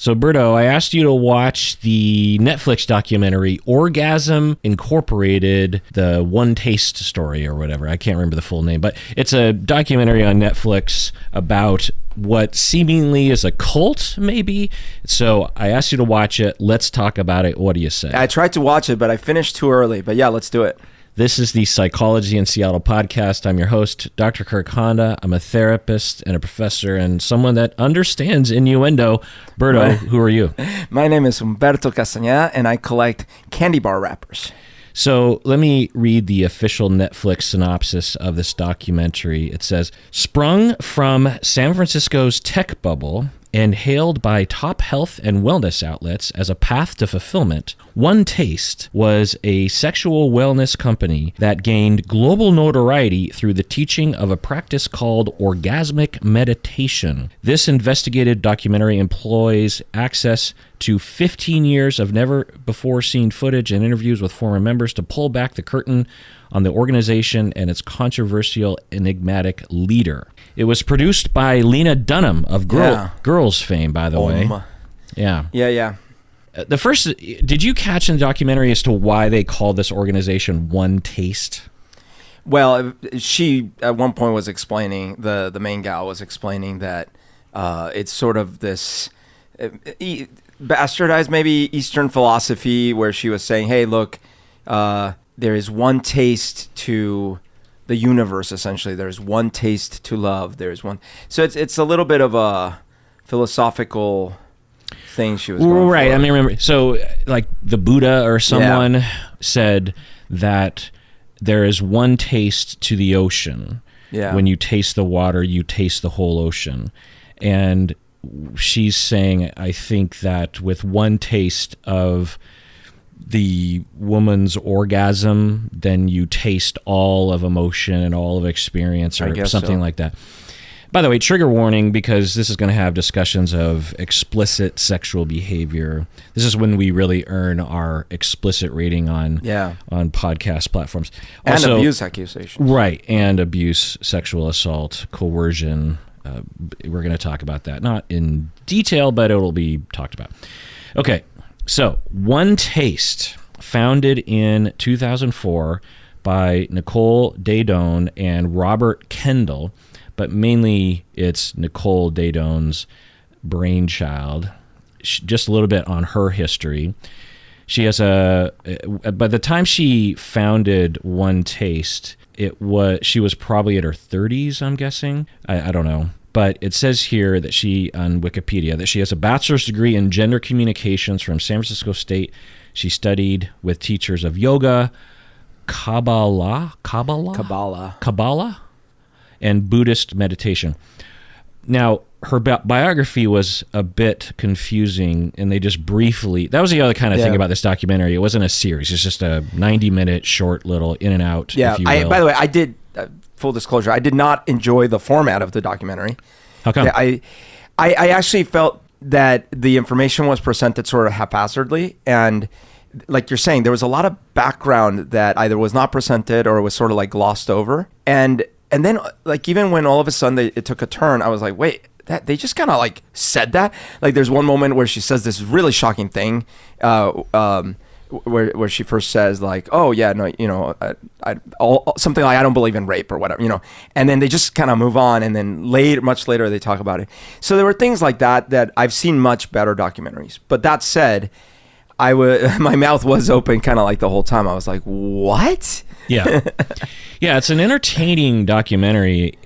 So, Berto, I asked you to watch the Netflix documentary Orgasm Incorporated, the OneTaste story or whatever. I can't remember the full name, but it's a documentary on Netflix about what seemingly is a cult, maybe. So I asked you to watch it. Let's talk about it. What do you say? I tried to watch it, but I finished too early. But yeah, let's do it. This is the Psychology in Seattle podcast. I'm your host, Dr. Kirk Honda. I'm a therapist and a professor and someone that understands innuendo. Berto, who are you? My name is Humberto Castañeda, and I collect candy bar wrappers. So let me read the official Netflix synopsis of this documentary. It says, sprung from San Francisco's tech bubble and hailed by top health and wellness outlets as a path to fulfillment, OneTaste was a sexual wellness company that gained global notoriety through the teaching of a practice called Orgasmic Meditation. This investigative documentary employs access to 15 years of never-before-seen footage and interviews with former members to pull back the curtain on the organization and its controversial, enigmatic leader. It was produced by Lena Dunham of Girls fame, by the way. Yeah. Yeah. The first, did you catch in the documentary as to why they call this organization OneTaste? Well, she at one point was explaining, the main gal was explaining that it's sort of this bastardized, maybe Eastern philosophy where she was saying, hey, look, there is one taste to the universe, essentially. There's one taste to love. There's one. So it's a little bit of a philosophical thing she was going right. for. I mean, remember, so like the Buddha or someone said that there is one taste to the ocean. Yeah. When you taste the water, you taste the whole ocean. And she's saying, I think that with one taste of the woman's orgasm, then you taste all of emotion and all of experience or something like that. By the way, trigger warning, because this is going to have discussions of explicit sexual behavior. This is when we really earn our explicit rating on podcast platforms. Also, and abuse accusations. Right, and abuse, sexual assault, coercion. We're going to talk about that. Not in detail, but it'll be talked about. Okay, so OneTaste, founded in 2004 by Nicole Daedone and Robert Kendall, but mainly it's Nicole Daedone's brainchild. Just a little bit on her history. She has by the time she founded OneTaste, she was probably at her 30s, I'm guessing. I don't know. But it says here that on Wikipedia, that she has a bachelor's degree in gender communications from San Francisco State. She studied with teachers of yoga, Kabbalah, and Buddhist meditation. Now, her biography was a bit confusing, and they just briefly... That was the other kind of thing about this documentary. It wasn't a series. It's just a 90-minute short little in and out, if you will. By the way, I did... full disclosure, I did not enjoy the format of the documentary. How come? I actually felt that the information was presented sort of haphazardly, and like you're saying, there was a lot of background that either was not presented or was sort of like glossed over. And then like even when all of a sudden it took a turn, I was like, wait, that they just kind of like said that. Like there's one moment where she says this really shocking thing, where she first says like, oh yeah, no, you know, something like I don't believe in rape or whatever, you know, and then they just kind of move on, and then much later they talk about it. So there were things like that I've seen much better documentaries. But that said, my mouth was open kind of like the whole time. I was like, what? Yeah. Yeah, it's an entertaining documentary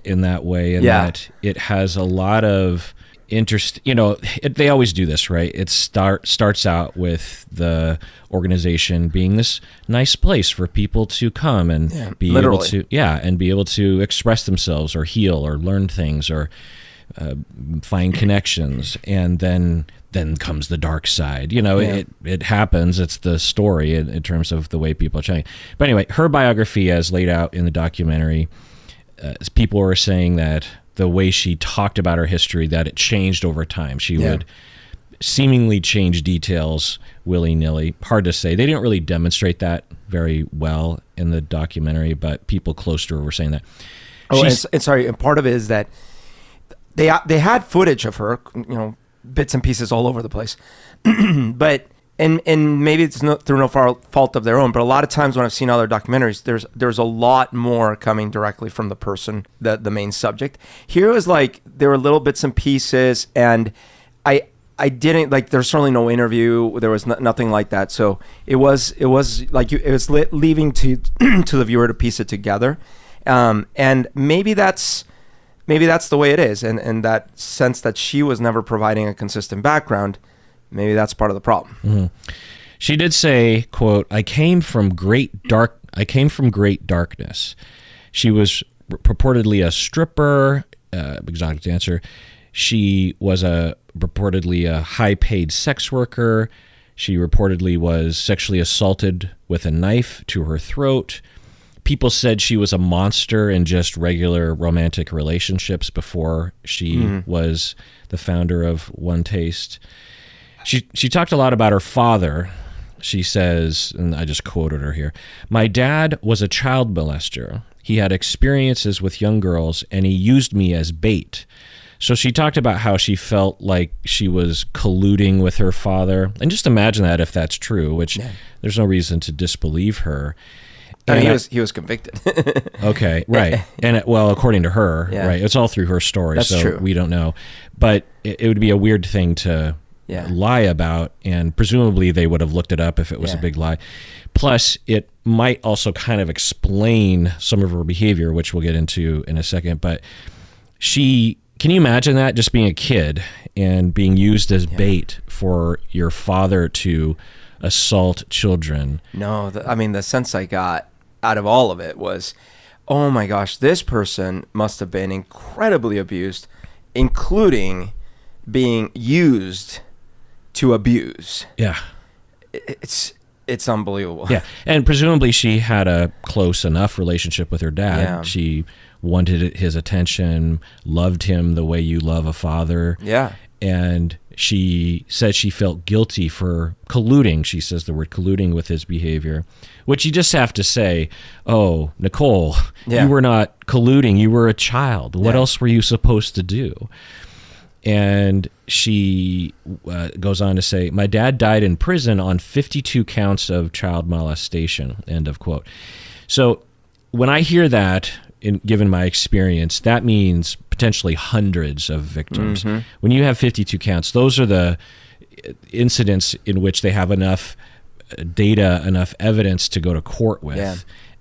in that way, in that it has a lot of interest. You know, they always do this, right? It starts out with the organization being this nice place for people to come and be able to express themselves or heal or learn things or find connections, and then comes the dark side. You know, it happens. It's the story in terms of the way people are trying. But anyway, her biography, as laid out in the documentary, people were saying that the way she talked about her history, that it changed over time. She would seemingly change details willy-nilly. Hard to say. They didn't really demonstrate that very well in the documentary, but people close to her were saying that. And sorry, and part of it is that they had footage of her, you know, bits and pieces all over the place. But and maybe it's through no fault of their own, but a lot of times when I've seen other documentaries, there's a lot more coming directly from the person, the main subject. Here it was like there were little bits and pieces, and I didn't like. There's certainly no interview. There was nothing like that. So it was like it was leaving to to the viewer to piece it together, and maybe that's the way it is. And that sense that she was never providing a consistent background, maybe that's part of the problem. Mm-hmm. She did say, "quote I came from great darkness." She was purportedly a stripper. Exotic dancer. She was reportedly a high-paid sex worker. She reportedly was sexually assaulted with a knife to her throat. People said she was a monster in just regular romantic relationships before she was the founder of OneTaste. She talked a lot about her father. She says, and I just quoted her here, "My dad was a child molester. He had experiences with young girls, and he used me as bait." So she talked about how she felt like she was colluding with her father. And just imagine that if that's true, which there's no reason to disbelieve her. And he was convicted. Okay, right. And well, according to her, right, it's all through her story, that's so true. We don't know. But it would be a weird thing to lie about, and presumably they would have looked it up if it was a big lie. Plus, it might also kind of explain some of her behavior, which we'll get into in a second. But can you imagine that, just being a kid and being used as bait for your father to assault children? No, the sense I got out of all of it was, oh my gosh, this person must have been incredibly abused, including being used to abuse. Yeah. It's unbelievable. Yeah, and presumably she had a close enough relationship with her dad. Yeah. She wanted his attention, loved him the way you love a father. Yeah. And she said she felt guilty for colluding. She says the word colluding with his behavior, which you just have to say, oh, Nicole, you were not colluding. You were a child. What else were you supposed to do? And she goes on to say, "My dad died in prison on 52 counts of child molestation," end of quote. So when I hear that, given my experience, that means potentially hundreds of victims. Mm-hmm. When you have 52 counts, those are the incidents in which they have enough data, enough evidence to go to court with. Yeah.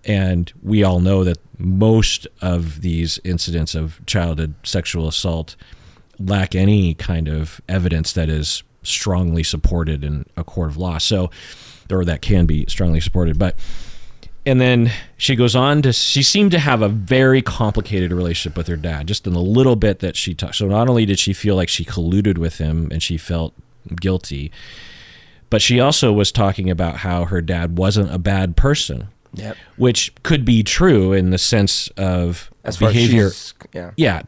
And we all know that most of these incidents of childhood sexual assault lack any kind of evidence that is strongly supported in a court of law. So, or that can be strongly supported. And then she goes on she seemed to have a very complicated relationship with her dad, just in the little bit that she talked. So not only did she feel like she colluded with him and she felt guilty, but she also was talking about how her dad wasn't a bad person. Yep. Which could be true in the sense of behavior.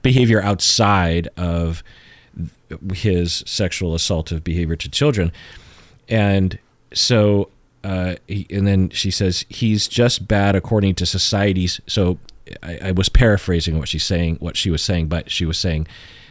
Behavior outside of his sexual assaultive behavior to children. And so, and then she says, he's just bad according to society's. So I was paraphrasing what she was saying, but she was saying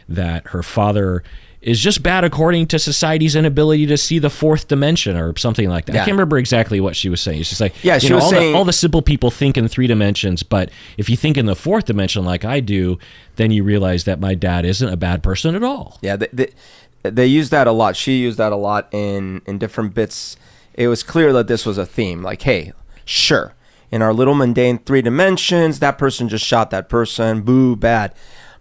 that her father is just bad according to society's inability to see the fourth dimension or something like that. Yeah. I can't remember exactly what she was saying. It's just like, she was saying all the simple people think in 3 dimensions, but if you think in the 4th dimension like I do, then you realize that my dad isn't a bad person at all. Yeah, they used that a lot. She used that a lot in different bits. It was clear that this was a theme. Like, hey, sure, in our little mundane 3 dimensions, that person just shot that person, boo, bad.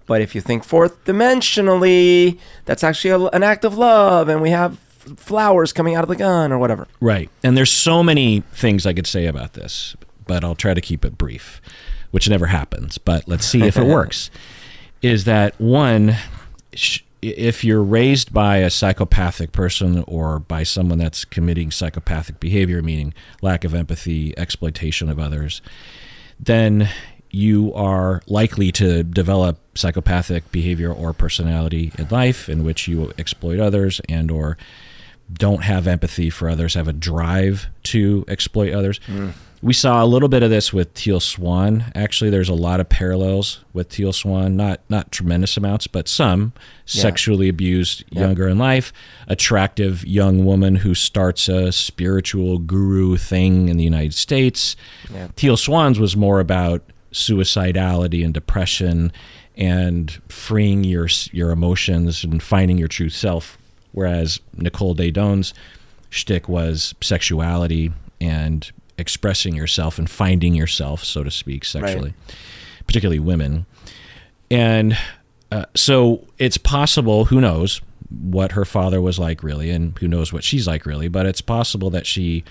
But if you think 4th dimensionally, that's actually an act of love, and we have flowers coming out of the gun or whatever. Right. And there's so many things I could say about this, but I'll try to keep it brief, which never happens. But let's see if it works. Is that one, if you're raised by a psychopathic person or by someone that's committing psychopathic behavior, meaning lack of empathy, exploitation of others, then you are likely to develop psychopathic behavior or personality in life in which you exploit others and or don't have empathy for others, have a drive to exploit others. We saw a little bit of this with Teal Swan. Actually, there's a lot of parallels with Teal Swan, not tremendous amounts, but some. Sexually abused younger in life, attractive young woman who starts a spiritual guru thing in the United States. Teal Swan's was more about suicidality and depression and freeing your emotions and finding your true self, whereas Nicole Daydon's shtick was sexuality and expressing yourself and finding yourself, so to speak, sexually, particularly women. And so it's possible, who knows what her father was like really, and who knows what she's like really, but it's possible that she,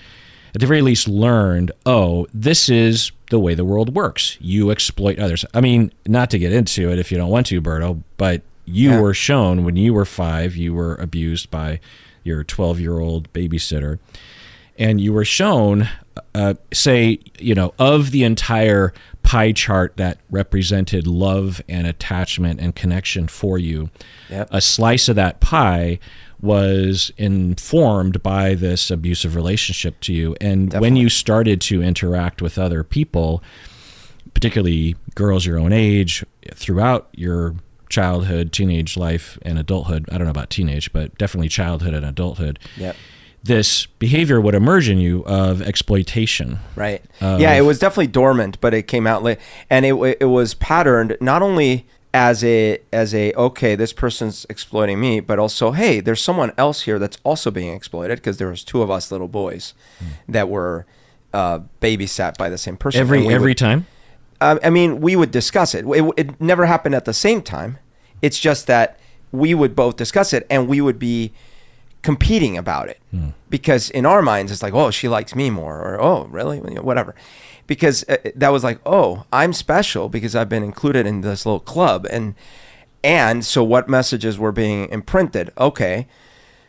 at the very least, learned, oh, this is the way the world works. You exploit others. I mean, not to get into it if you don't want to, Berto, but you were shown when you were 5, you were abused by your 12-year-old babysitter. And you were shown, say, of the entire pie chart that represented love and attachment and connection for you, a slice of that pie was informed by this abusive relationship to you. And when you started to interact with other people, particularly girls your own age, throughout your childhood, teenage life, and adulthood, I don't know about teenage, but definitely childhood and adulthood, this behavior would emerge in you of exploitation. Right. It was definitely dormant, but it came out late. And it was patterned not only as a okay, this person's exploiting me, but also, hey, there's someone else here that's also being exploited, because there was 2 of us little boys that were babysat by the same person. Every time? I mean, we would discuss it. It never happened at the same time. It's just that we would both discuss it, and we would be competing about it, because in our minds it's like, oh, she likes me more, or oh, really, whatever, because that was like, oh, I'm special because I've been included in this little club, and so what messages were being imprinted? Okay,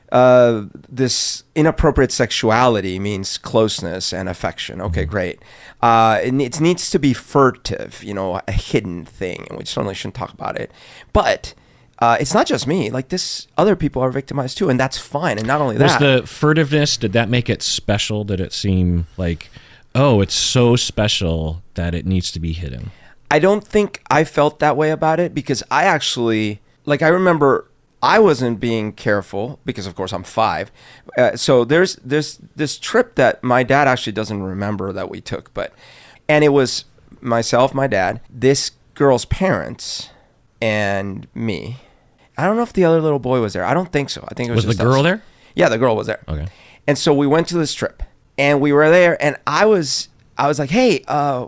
this inappropriate sexuality means closeness and affection. Okay, great. It needs to be furtive, a hidden thing, and we certainly shouldn't talk about it, but it's not just me. Like, this, other people are victimized too, and that's fine. And not only that, was the furtiveness, did that make it special? Did it seem like, oh, it's so special that it needs to be hidden? I don't think I felt that way about it, because I actually, I remember I wasn't being careful, because of course I'm 5. So there's this trip that my dad actually doesn't remember that we took, and it was myself, my dad, this girl's parents, and me. I don't know if the other little boy was there. I don't think so. I think it was the girl there? Yeah, the girl was there. Okay. And so we went to this trip, and we were there, and I was like, hey,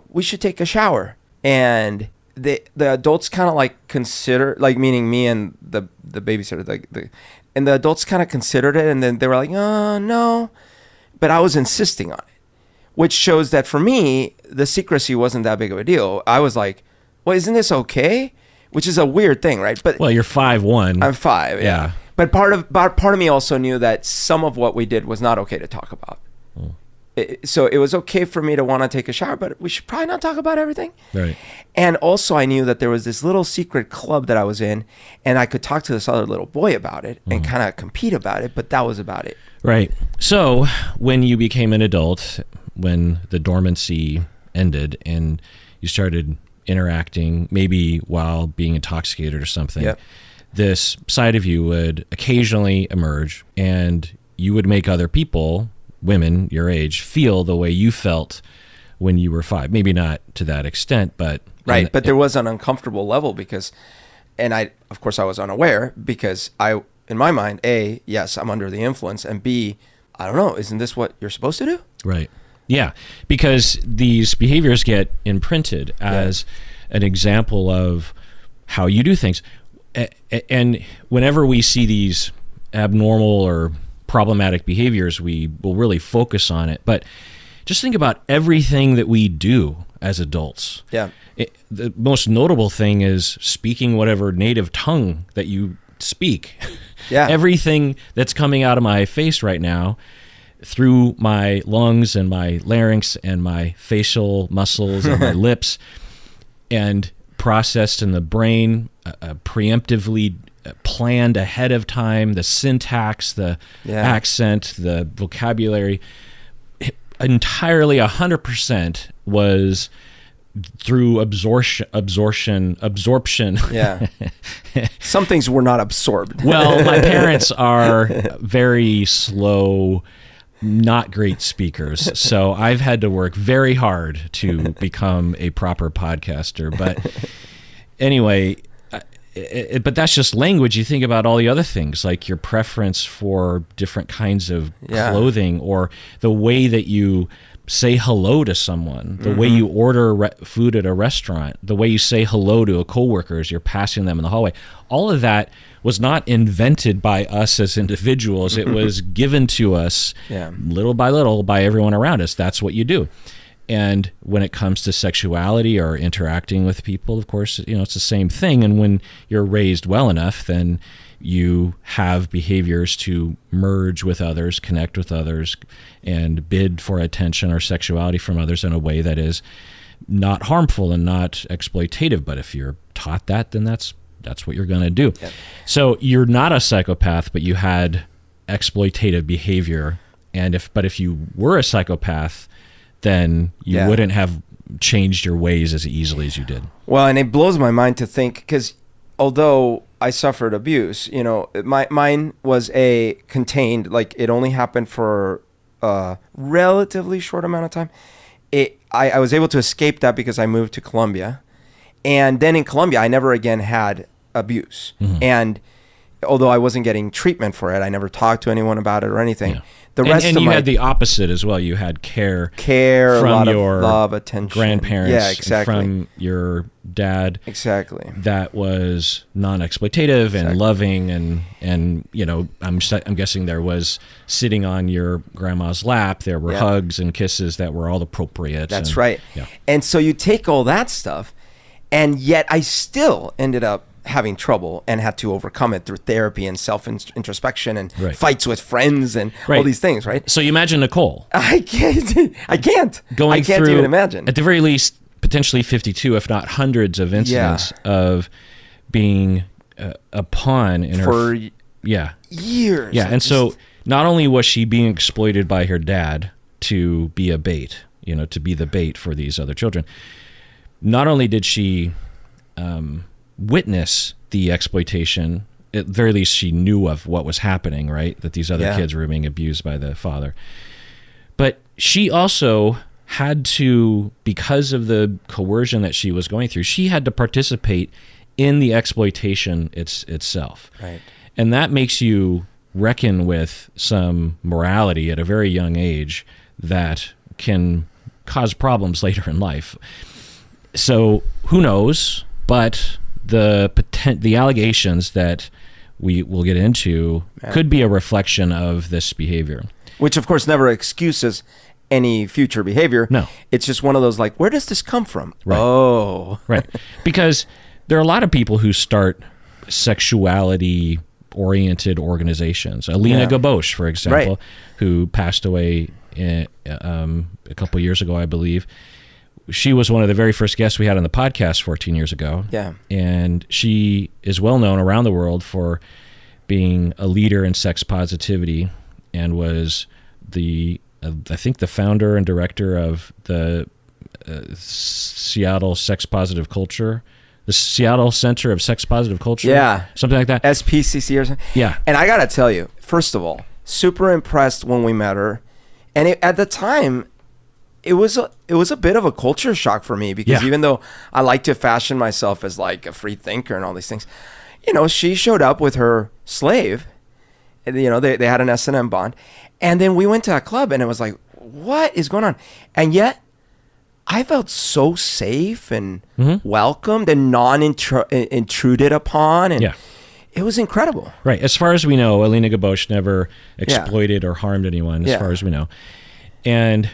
we should take a shower. And the adults kind of consider, meaning me and the babysitter, and the adults kind of considered it, and then they were like, oh, no. But I was insisting on it, which shows that for me, the secrecy wasn't that big of a deal. I was like, well, isn't this okay? Which is a weird thing, right? But well, you're 5'1". I'm 5, yeah. But part of me also knew that some of what we did was not okay to talk about. So it was okay for me to want to take a shower, but we should probably not talk about everything. Right. And also, I knew that there was this little secret club that I was in, and I could talk to this other little boy about it and kind of compete about it, but that was about it. Right. So when you became an adult, when the dormancy ended and you started interacting, maybe while being intoxicated or something, this side of you would occasionally emerge, and you would make other people, women your age, feel the way you felt when you were 5. Maybe not to that extent, but right. But there was an uncomfortable level, because, and I was unaware, because in my mind, A, yes, I'm under the influence, and B, I don't know, isn't this what you're supposed to do? Right. Yeah, because these behaviors get imprinted as an example of how you do things. And whenever we see these abnormal or problematic behaviors, we will really focus on it. But just think about everything that we do as adults. Yeah. The most notable thing is speaking whatever native tongue that you speak. Yeah. Everything that's coming out of my face right now, through my lungs and my larynx and my facial muscles and my lips, and processed in the brain, preemptively planned ahead of time, the syntax, the accent, the vocabulary, entirely 100% was through absorption. Yeah. Some things were not absorbed. Well, my parents are very slow, not great speakers. So I've had to work very hard to become a proper podcaster. But anyway, but that's just language. You think about all the other things, like your preference for different kinds of clothing, or the way that you say hello to someone, the way you order food at a restaurant, the way you say hello to a coworker as you're passing them in the hallway. All of that was not invented by us as individuals. It was given to us little by little by everyone around us. That's what you do. And when it comes to sexuality or interacting with people, of course, it's the same thing. And when you're raised well enough, then you have behaviors to merge with others, connect with others, and bid for attention or sexuality from others in a way that is not harmful and not exploitative. But if you're taught that, then that's what you're going to do. Yep. So you're not a psychopath, but you had exploitative behavior. And if you were a psychopath, then you wouldn't have changed your ways as easily as you did. Well, and it blows my mind to think, because although I suffered abuse, mine was a contained, like it only happened for a relatively short amount of time. I was able to escape that because I moved to Colombia. And then in Colombia, I never again had abuse. Mm-hmm. And although I wasn't getting treatment for it, I never talked to anyone about it or anything. Yeah. And you had the opposite as well. You had care from a lot your of love, attention, grandparents, exactly, from your dad. Exactly. That was non-exploitative and loving, and I'm guessing there was sitting on your grandma's lap. There were hugs and kisses that were all appropriate. That's right. Yeah. And so you take all that stuff, and yet I still ended up having trouble and had to overcome it through therapy and self-introspection and fights with friends and all these things, right? So you imagine Nicole. I can't Going through, even imagine. At the very least, potentially 52, if not hundreds of incidents of being a pawn in for years. Yeah, and so not only was she being exploited by her dad to be a bait, to be the bait for these other children, not only did she witness the exploitation, at the very least she knew of what was happening, right? That these other kids were being abused by the father. But she also had to, because of the coercion that she was going through, she had to participate in the exploitation itself. Right. And that makes you reckon with some morality at a very young age that can cause problems later in life. So who knows? But the allegations that we will get into could be a reflection of this behavior. Which, of course, never excuses any future behavior. No. It's just one of those, like, where does this come from? Right. Oh. Right. Because there are a lot of people who start sexuality-oriented organizations. Alina Gabosh, for example, who passed away a couple years ago, I believe. She was one of the very first guests we had on the podcast 14 years ago. Yeah. And she is well known around the world for being a leader in sex positivity, and was I think the founder and director of the Seattle Sex Positive Culture, the Seattle Center of Sex Positive Culture. Yeah. Something like that. SPCC or something. Yeah. And I got to tell you, first of all, super impressed when we met her. And at the time, it was a bit of a culture shock for me, because even though I like to fashion myself as like a free thinker and all these things, she showed up with her slave, and they had an S&M bond, and then we went to a club, and it was like, what is going on? And yet I felt so safe and welcomed and intruded upon, and it was incredible. Right. As far as we know, Alina Gabosh never exploited or harmed anyone, as far as we know. And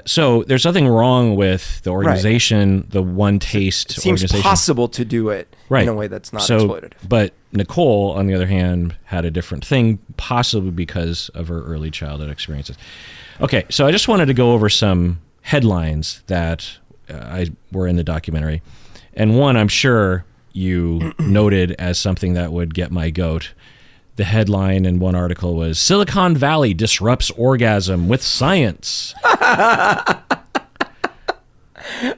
so there's nothing wrong with the organization, the OneTaste organization. It seems possible to do it in a way that's not exploitative. But Nicole, on the other hand, had a different thing, possibly because of her early childhood experiences. Okay, so I just wanted to go over some headlines that were in the documentary. And one, I'm sure you noted as something that would get my goat. The headline in one article was Silicon Valley disrupts orgasm with science.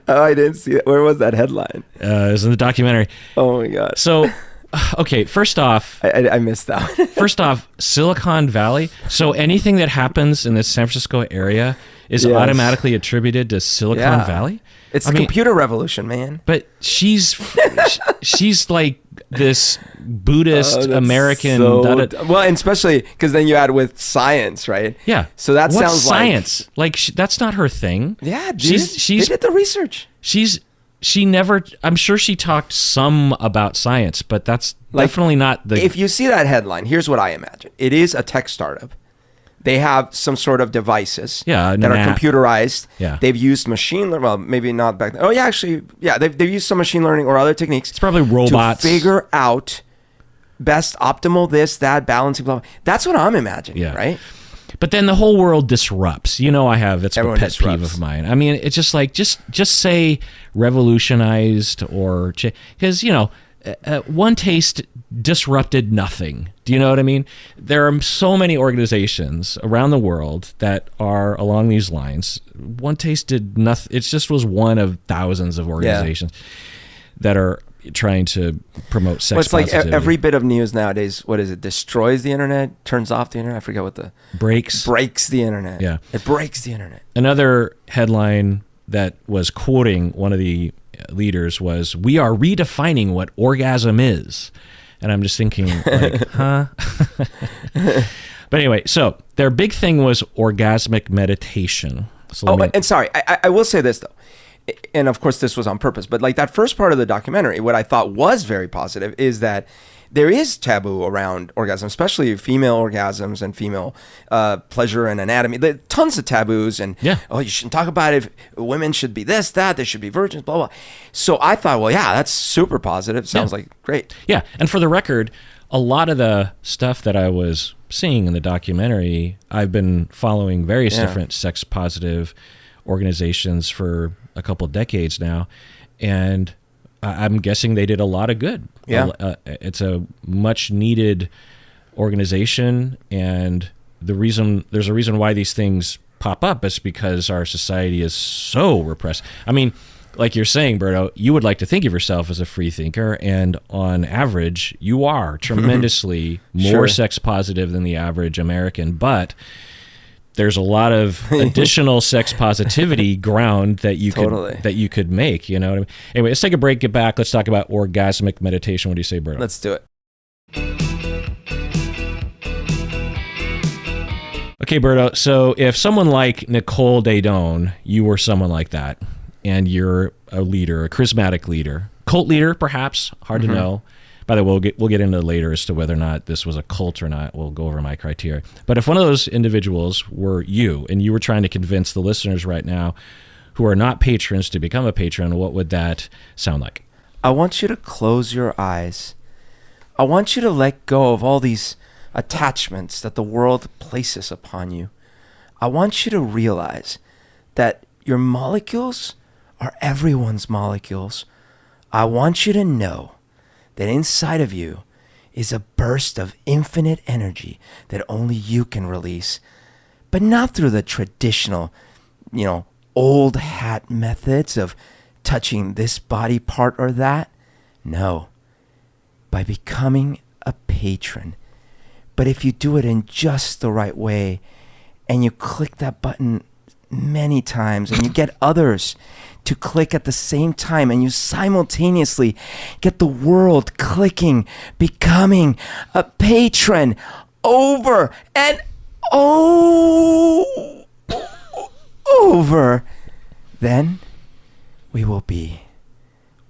Oh, I didn't see it. Where was that headline? It was in the documentary. Oh my God. So, okay, first off, I missed that one. First off, Silicon Valley. So anything that happens in the San Francisco area is automatically attributed to Silicon Valley. It's the computer revolution, man. But she's like this Buddhist American. Well, and especially because then you add with science, right? Yeah. So that What's sounds science? Like that's not her thing. Yeah, dude. They did the research. She never. I'm sure she talked some about science, but that's definitely not the. If you see that headline, here's what I imagine. It is a tech startup. They have some sort of devices that are computerized. Yeah. They've used machine learning. Well, maybe not back then. Oh, yeah, actually, yeah. They've used some machine learning or other techniques. It's probably robots. To figure out best optimal this, that, balancing, blah, blah. That's what I'm imagining, right? But then the whole world disrupts. You know, that's a pet peeve of mine. I mean, it's just like, just say revolutionized or, because, OneTaste disrupted nothing. Do you know what I mean? There are so many organizations around the world that are along these lines. OneTaste did nothing. It just was one of thousands of organizations that are trying to promote sex positivity. Like every bit of news nowadays, what is it? Destroys the internet, turns off the internet. I forget what the... Breaks the internet. Yeah. It breaks the internet. Another headline that was quoting one of the leaders was, "We are redefining what orgasm is." And I'm just thinking, like, huh? But anyway, so their big thing was orgasmic meditation. So and sorry, I will say this, though. And of course, this was on purpose. But like that first part of the documentary, what I thought was very positive is that there is taboo around orgasm, especially female orgasms and female pleasure and anatomy. There are tons of taboos and, you shouldn't talk about it. Women should be this, that. They should be virgins, blah, blah. So I thought, well, yeah, that's super positive. Sounds like great. Yeah. And for the record, a lot of the stuff that I was seeing in the documentary, I've been following various different sex positive organizations for a couple of decades now. And I'm guessing they did a lot of good. Yeah. It's a much needed organization, and there's a reason why these things pop up is because our society is so repressed. I mean, like you're saying, Berto, you would like to think of yourself as a free thinker, and on average, you are tremendously more sex positive than the average American, but there's a lot of additional sex positivity ground that you could make, you know what I mean? Anyway, let's take a break, get back. Let's talk about orgasmic meditation. What do you say, Berto? Let's do it. Okay, Berto. So if someone like Nicole Daedone, you were someone like that, and you're a leader, a charismatic leader, cult leader, perhaps, hard to know. By the way, we'll get into later as to whether or not this was a cult or not. We'll go over my criteria. But if one of those individuals were you, and you were trying to convince the listeners right now who are not patrons to become a patron, what would that sound like? I want you to close your eyes. I want you to let go of all these attachments that the world places upon you. I want you to realize that your molecules are everyone's molecules. I want you to know that inside of you is a burst of infinite energy that only you can release, but not through the traditional, old hat methods of touching this body part or that. No, by becoming a patron. But if you do it in just the right way and you click that button many times and you get others to click at the same time and you simultaneously get the world clicking, becoming a patron over and over, then we will be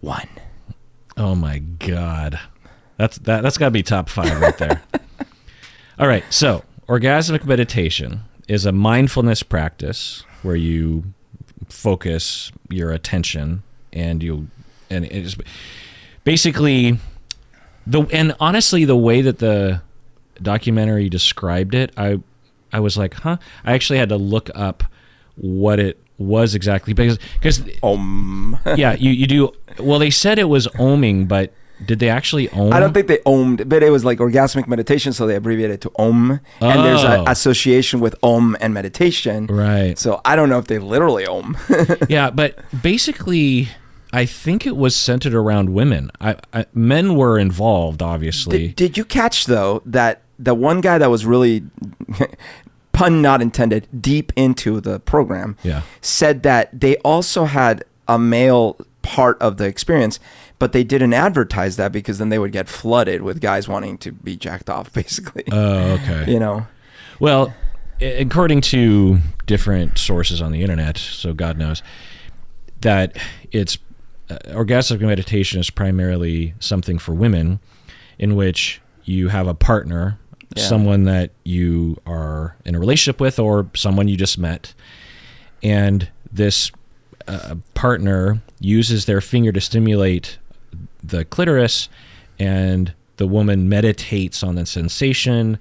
one. Oh my God. That's got to be top 5 right there. All right. So orgasmic meditation is a mindfulness practice where you focus your attention and it's basically honestly the way that the documentary described it, I was like, huh? I actually had to look up what it was exactly because Om. Yeah, you do. Well, they said it was oming, but Did they actually own? I don't think they owned, but it was like Orgasmic Meditation, so they abbreviated it to OM. Oh. And there's an association with OM and meditation. Right. So I don't know if they literally OM. Yeah, but basically, I think it was centered around women. Men were involved, obviously. Did you catch, though, that the one guy that was really, pun not intended, deep into the program, said that they also had a male part of the experience, but they didn't advertise that because then they would get flooded with guys wanting to be jacked off, basically. Oh, okay. You know? Well, according to different sources on the internet, so God knows, that it's orgasmic meditation is primarily something for women in which you have a partner, someone that you are in a relationship with or someone you just met, and this partner uses their finger to stimulate the clitoris, and the woman meditates on the sensation.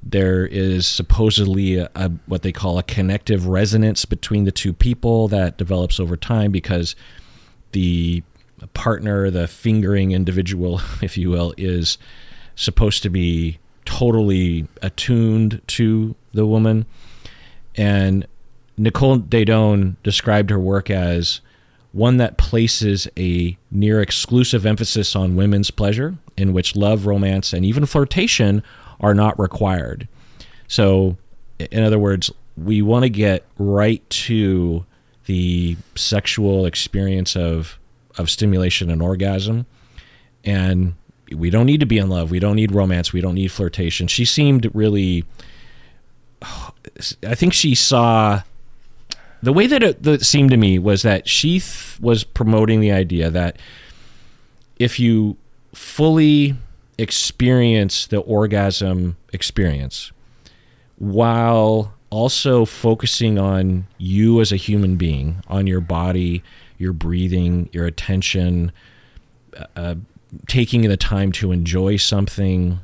There is supposedly what they call a connective resonance between the two people that develops over time because the partner, the fingering individual, if you will, is supposed to be totally attuned to the woman. And Nicole Dadone described her work as one that places a near exclusive emphasis on women's pleasure, in which love, romance, and even flirtation are not required. So, in other words, we want to get right to the sexual experience of stimulation and orgasm. And we don't need to be in love. We don't need romance. We don't need flirtation. She seemed really, I think she saw, the way that it seemed to me was that she was promoting the idea that if you fully experience the orgasm experience while also focusing on you as a human being, on your body, your breathing, your attention, taking the time to enjoy something,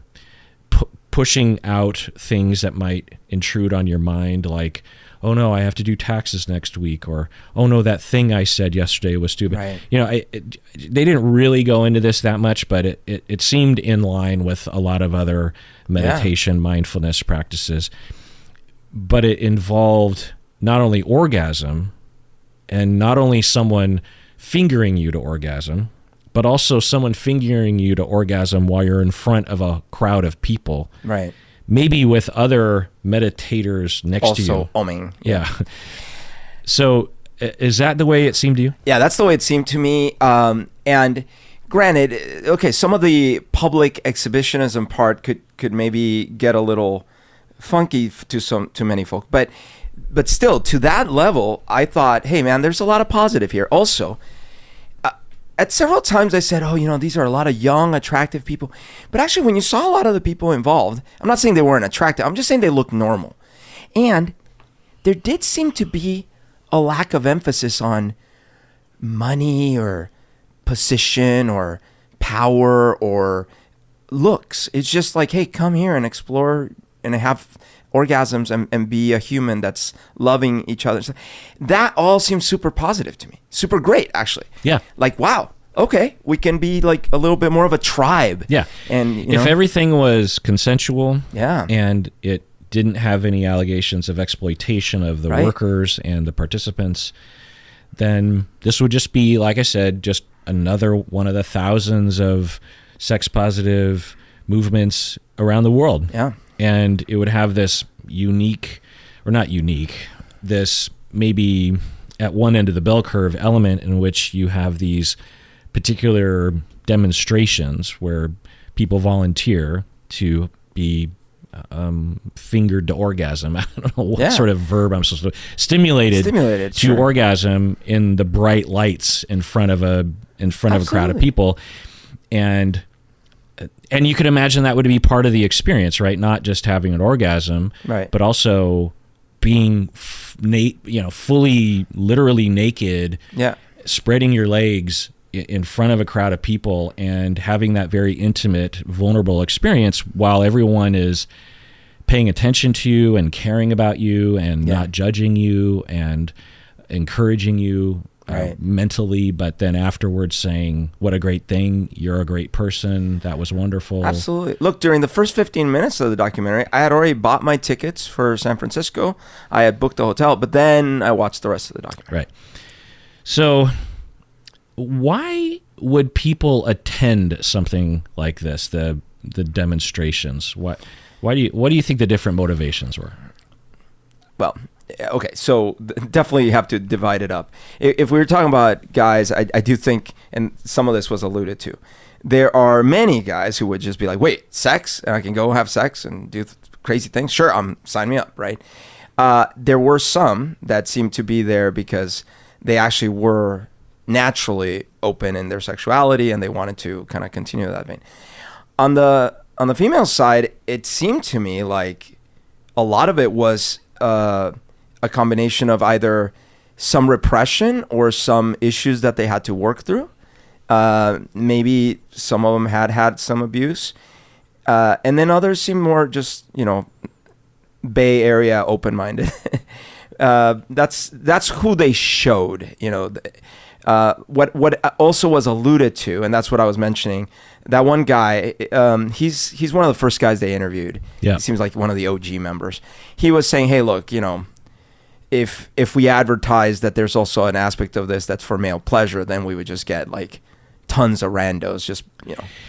pushing out things that might intrude on your mind, like, oh no, I have to do taxes next week, or oh no, that thing I said yesterday was stupid. Right. You know, they didn't really go into this that much, but it seemed in line with a lot of other meditation, mindfulness practices. But it involved not only orgasm, and not only someone fingering you to orgasm, but also someone fingering you to orgasm while you're in front of a crowd of people. Right. Maybe with other meditators next to you. Also oming. Yeah. So is that the way it seemed to you? Yeah, that's the way it seemed to me. And granted, okay, some of the public exhibitionism part could maybe get a little funky to many folk. But still, to that level, I thought, hey, man, there's a lot of positive here. Also, at several times I said, oh, you know, these are a lot of young, attractive people. But actually, when you saw a lot of the people involved, I'm not saying they weren't attractive. I'm just saying they looked normal. And there did seem to be a lack of emphasis on money or position or power or looks. It's just like, hey, come here and explore and have orgasms and be a human that's loving each other. So that all seems super positive to me. Super great, actually. Yeah. Like, wow, okay, we can be like a little bit more of a tribe. Yeah. And if everything was consensual, yeah, and it didn't have any allegations of exploitation of the workers and the participants, then this would just be, like I said, just another one of the thousands of sex positive movements around the world. Yeah. And it would have this unique, or not unique, this maybe at one end of the bell curve element in which you have these particular demonstrations where people volunteer to be fingered to orgasm. I don't know what sort of verb I'm supposed to stimulated to orgasm in the bright lights in front of a crowd of people, and you could imagine that would be part of the experience, right? Not just having an orgasm, right, but also being fully, literally naked, spreading your legs in front of a crowd of people and having that very intimate, vulnerable experience while everyone is paying attention to you and caring about you and not judging you and encouraging you. mentally, but then afterwards saying, what a great thing, you're a great person, that was wonderful. Absolutely. Look, during the first 15 minutes of the documentary, I had already bought my tickets for San Francisco. I had booked a hotel, but then I watched the rest of the documentary. Right. So why would people attend something like this, the demonstrations? What do you think the different motivations were? Well, okay, so definitely you have to divide it up. If we were talking about guys, I do think, and some of this was alluded to, there are many guys who would just be like, wait, sex? And I can go have sex and do crazy things? Sure, sign me up, right? There were some that seemed to be there because they actually were naturally open in their sexuality and they wanted to kind of continue that vein. On the female side, it seemed to me like a lot of it was a combination of either some repression or some issues that they had to work through. Maybe some of them had some abuse. And then others seem more just, Bay Area open-minded. That's who they showed, what also was alluded to, and that's what I was mentioning. That one guy, he's one of the first guys they interviewed. Yeah. He seems like one of the OG members. He was saying, hey, look, if we advertise that there's also an aspect of this that's for male pleasure, then we would just get like tons of randos,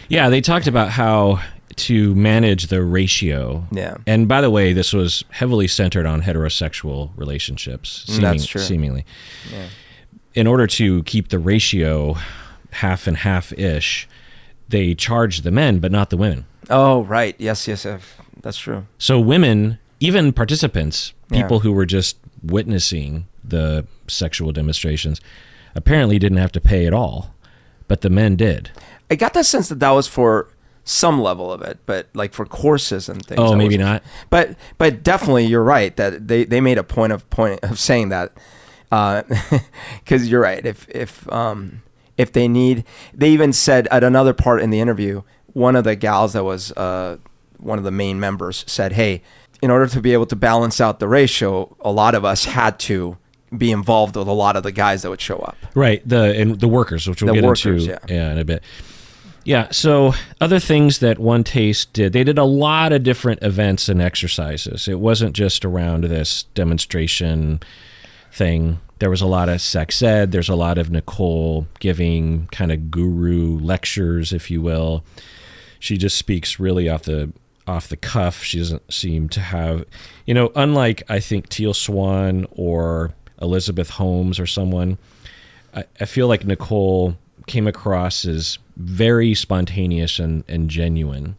Yeah, they talked about how to manage the ratio. Yeah. And by the way, this was heavily centered on heterosexual relationships, that's true. Seemingly. Yeah. In order to keep the ratio half and half-ish, they charged the men, but not the women. Oh, right. Yes. That's true. So women, even participants, people who were just witnessing the sexual demonstrations, apparently didn't have to pay at all, but the men did. I got that sense that was for some level of it, but like for courses and things. Oh, maybe not. But definitely, you're right that they made a point of saying that, because you're right. If they need, they even said at another part in the interview, one of the gals that was one of the main members said, hey, in order to be able to balance out the ratio, a lot of us had to be involved with a lot of the guys that would show up. Right, the workers, which we'll get into in a bit. Yeah, so other things that OneTaste did, they did a lot of different events and exercises. It wasn't just around this demonstration thing. There was a lot of sex ed. There's a lot of Nicole giving kind of guru lectures, if you will. She just speaks really off the cuff. She doesn't seem to have, unlike I think Teal Swan or Elizabeth Holmes or someone, I feel like Nicole came across as very spontaneous and genuine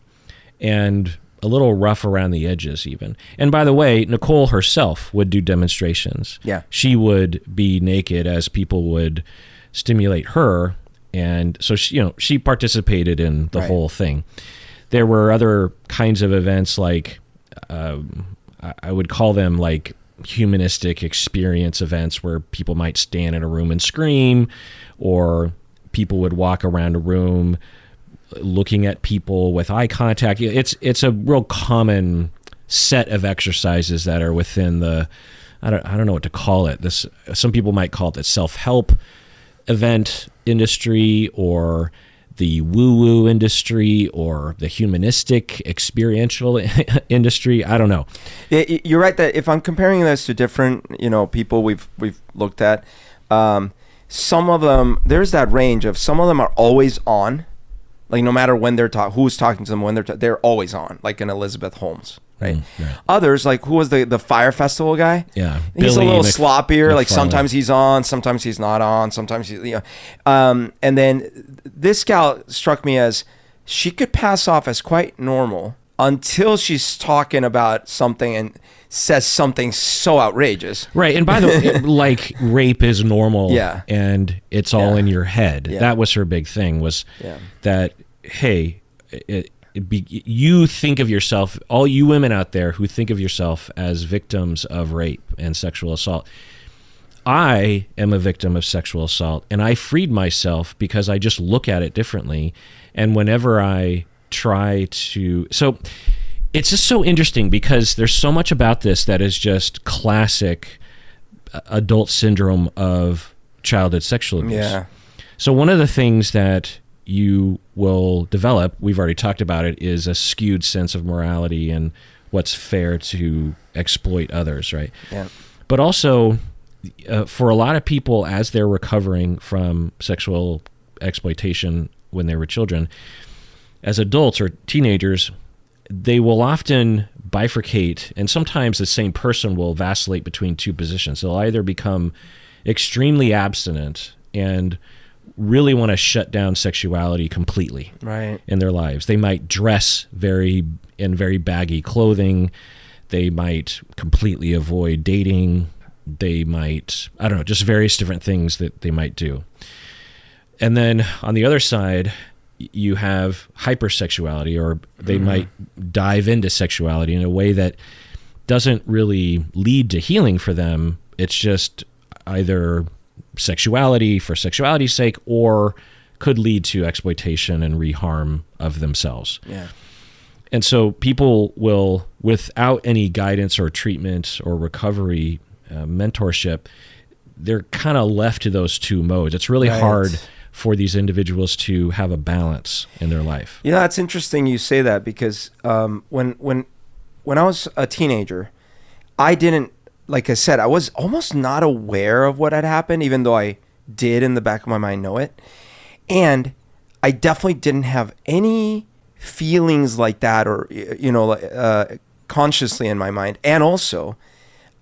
and a little rough around the edges even. And by the way, Nicole herself would do demonstrations. Yeah. She would be naked as people would stimulate her. And so she participated in the whole thing. There were other kinds of events like, I would call them like humanistic experience events where people might stand in a room and scream, or people would walk around a room looking at people with eye contact. It's a real common set of exercises that are within the, I don't know what to call it. Some people might call it the self-help event industry, or the woo-woo industry, or the humanistic experiential industry. I don't know. You're right that if I'm comparing this to different, people we've looked at, some of them, there's that range of some of them are always on, like no matter when they're who's talking to them, when they're always on, like an Elizabeth Holmes. Right. Right. Others, like who was the Fire Festival guy? Yeah. He's a little sloppier. Like sometimes he's on, sometimes he's not on, sometimes he's, and then this gal struck me as she could pass off as quite normal until she's talking about something and says something so outrageous. Right. And by the way, like rape is normal. Yeah. And it's all in your head. Yeah. That was her big thing, was that, hey, you think of yourself, all you women out there who think of yourself as victims of rape and sexual assault. I am a victim of sexual assault, and I freed myself because I just look at it differently. And whenever I try to, so it's just so interesting because there's so much about this that is just classic adult syndrome of childhood sexual abuse. Yeah. So one of the things that you will develop, we've already talked about it, is a skewed sense of morality and what's fair to exploit others, right? Yeah. But also, for a lot of people, as they're recovering from sexual exploitation when they were children, as adults or teenagers, they will often bifurcate, and sometimes the same person will vacillate between two positions. They'll either become extremely abstinent and really want to shut down sexuality completely in their lives. They might dress in very baggy clothing. They might completely avoid dating. They might, I don't know, just various different things that they might do. And then on the other side, you have hypersexuality, or they might dive into sexuality in a way that doesn't really lead to healing for them. It's just either sexuality for sexuality's sake, or could lead to exploitation and reharm of themselves. Yeah. And so people will, without any guidance or treatment or recovery mentorship, they're kind of left to those two modes. It's really hard for these individuals to have a balance in their life. You know, it's interesting you say that, because when I was a teenager, I didn't, like I said, I was almost not aware of what had happened, even though I did in the back of my mind know it. And I definitely didn't have any feelings like that, or, you know, consciously in my mind. And also,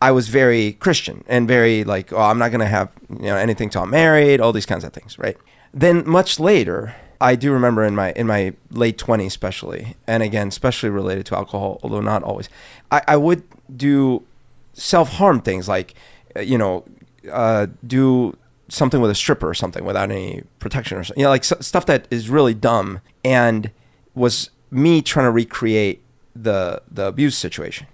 I was very Christian and very like, oh, I'm not going to have, you know, anything till I'm married, all these kinds of things, right? Then much later, I do remember in my late 20s especially, and again, especially related to alcohol, although not always, I would do self-harm things like, you know, do something with a stripper or something without any protection or something, you know, like stuff that is really dumb, and was me trying to recreate the abuse situation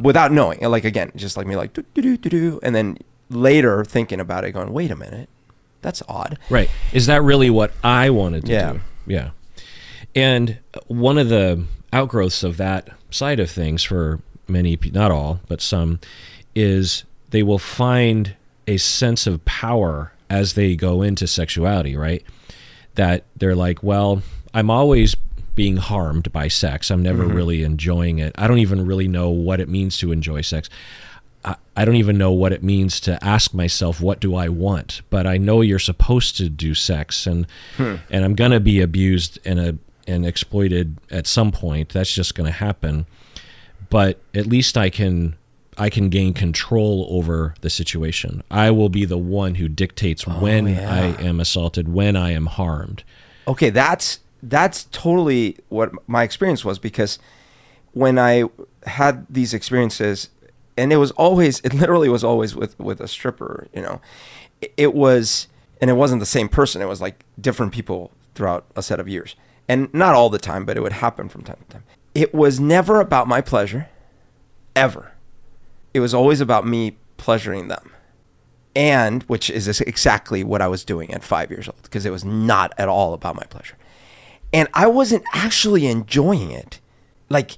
without knowing. Like, again, just like me, like, do, and then later thinking about it, going, wait a minute, that's odd. Right. Is that really what I wanted to do? Yeah. And one of the outgrowths of that side of things for many, not all, but some, is they will find a sense of power as they go into sexuality, right? That they're like, well, I'm always being harmed by sex. I'm never really enjoying it. I don't even really know what it means to enjoy sex. I don't even know what it means to ask myself, what do I want? But I know you're supposed to do sex, and I'm going to be abused and exploited at some point. That's just going to happen. But at least I can gain control over the situation. I will be the one who dictates when I am assaulted, when I am harmed. Okay, that's totally what my experience was, because when I had these experiences, and it literally was always with a stripper, you know, it wasn't the same person. It was like different people throughout a set of years, and not all the time, but it would happen from time to time. It was never about my pleasure, ever. It was always about me pleasuring them, and which is exactly what I was doing at 5 years old, because it was not at all about my pleasure. And I wasn't actually enjoying it. Like,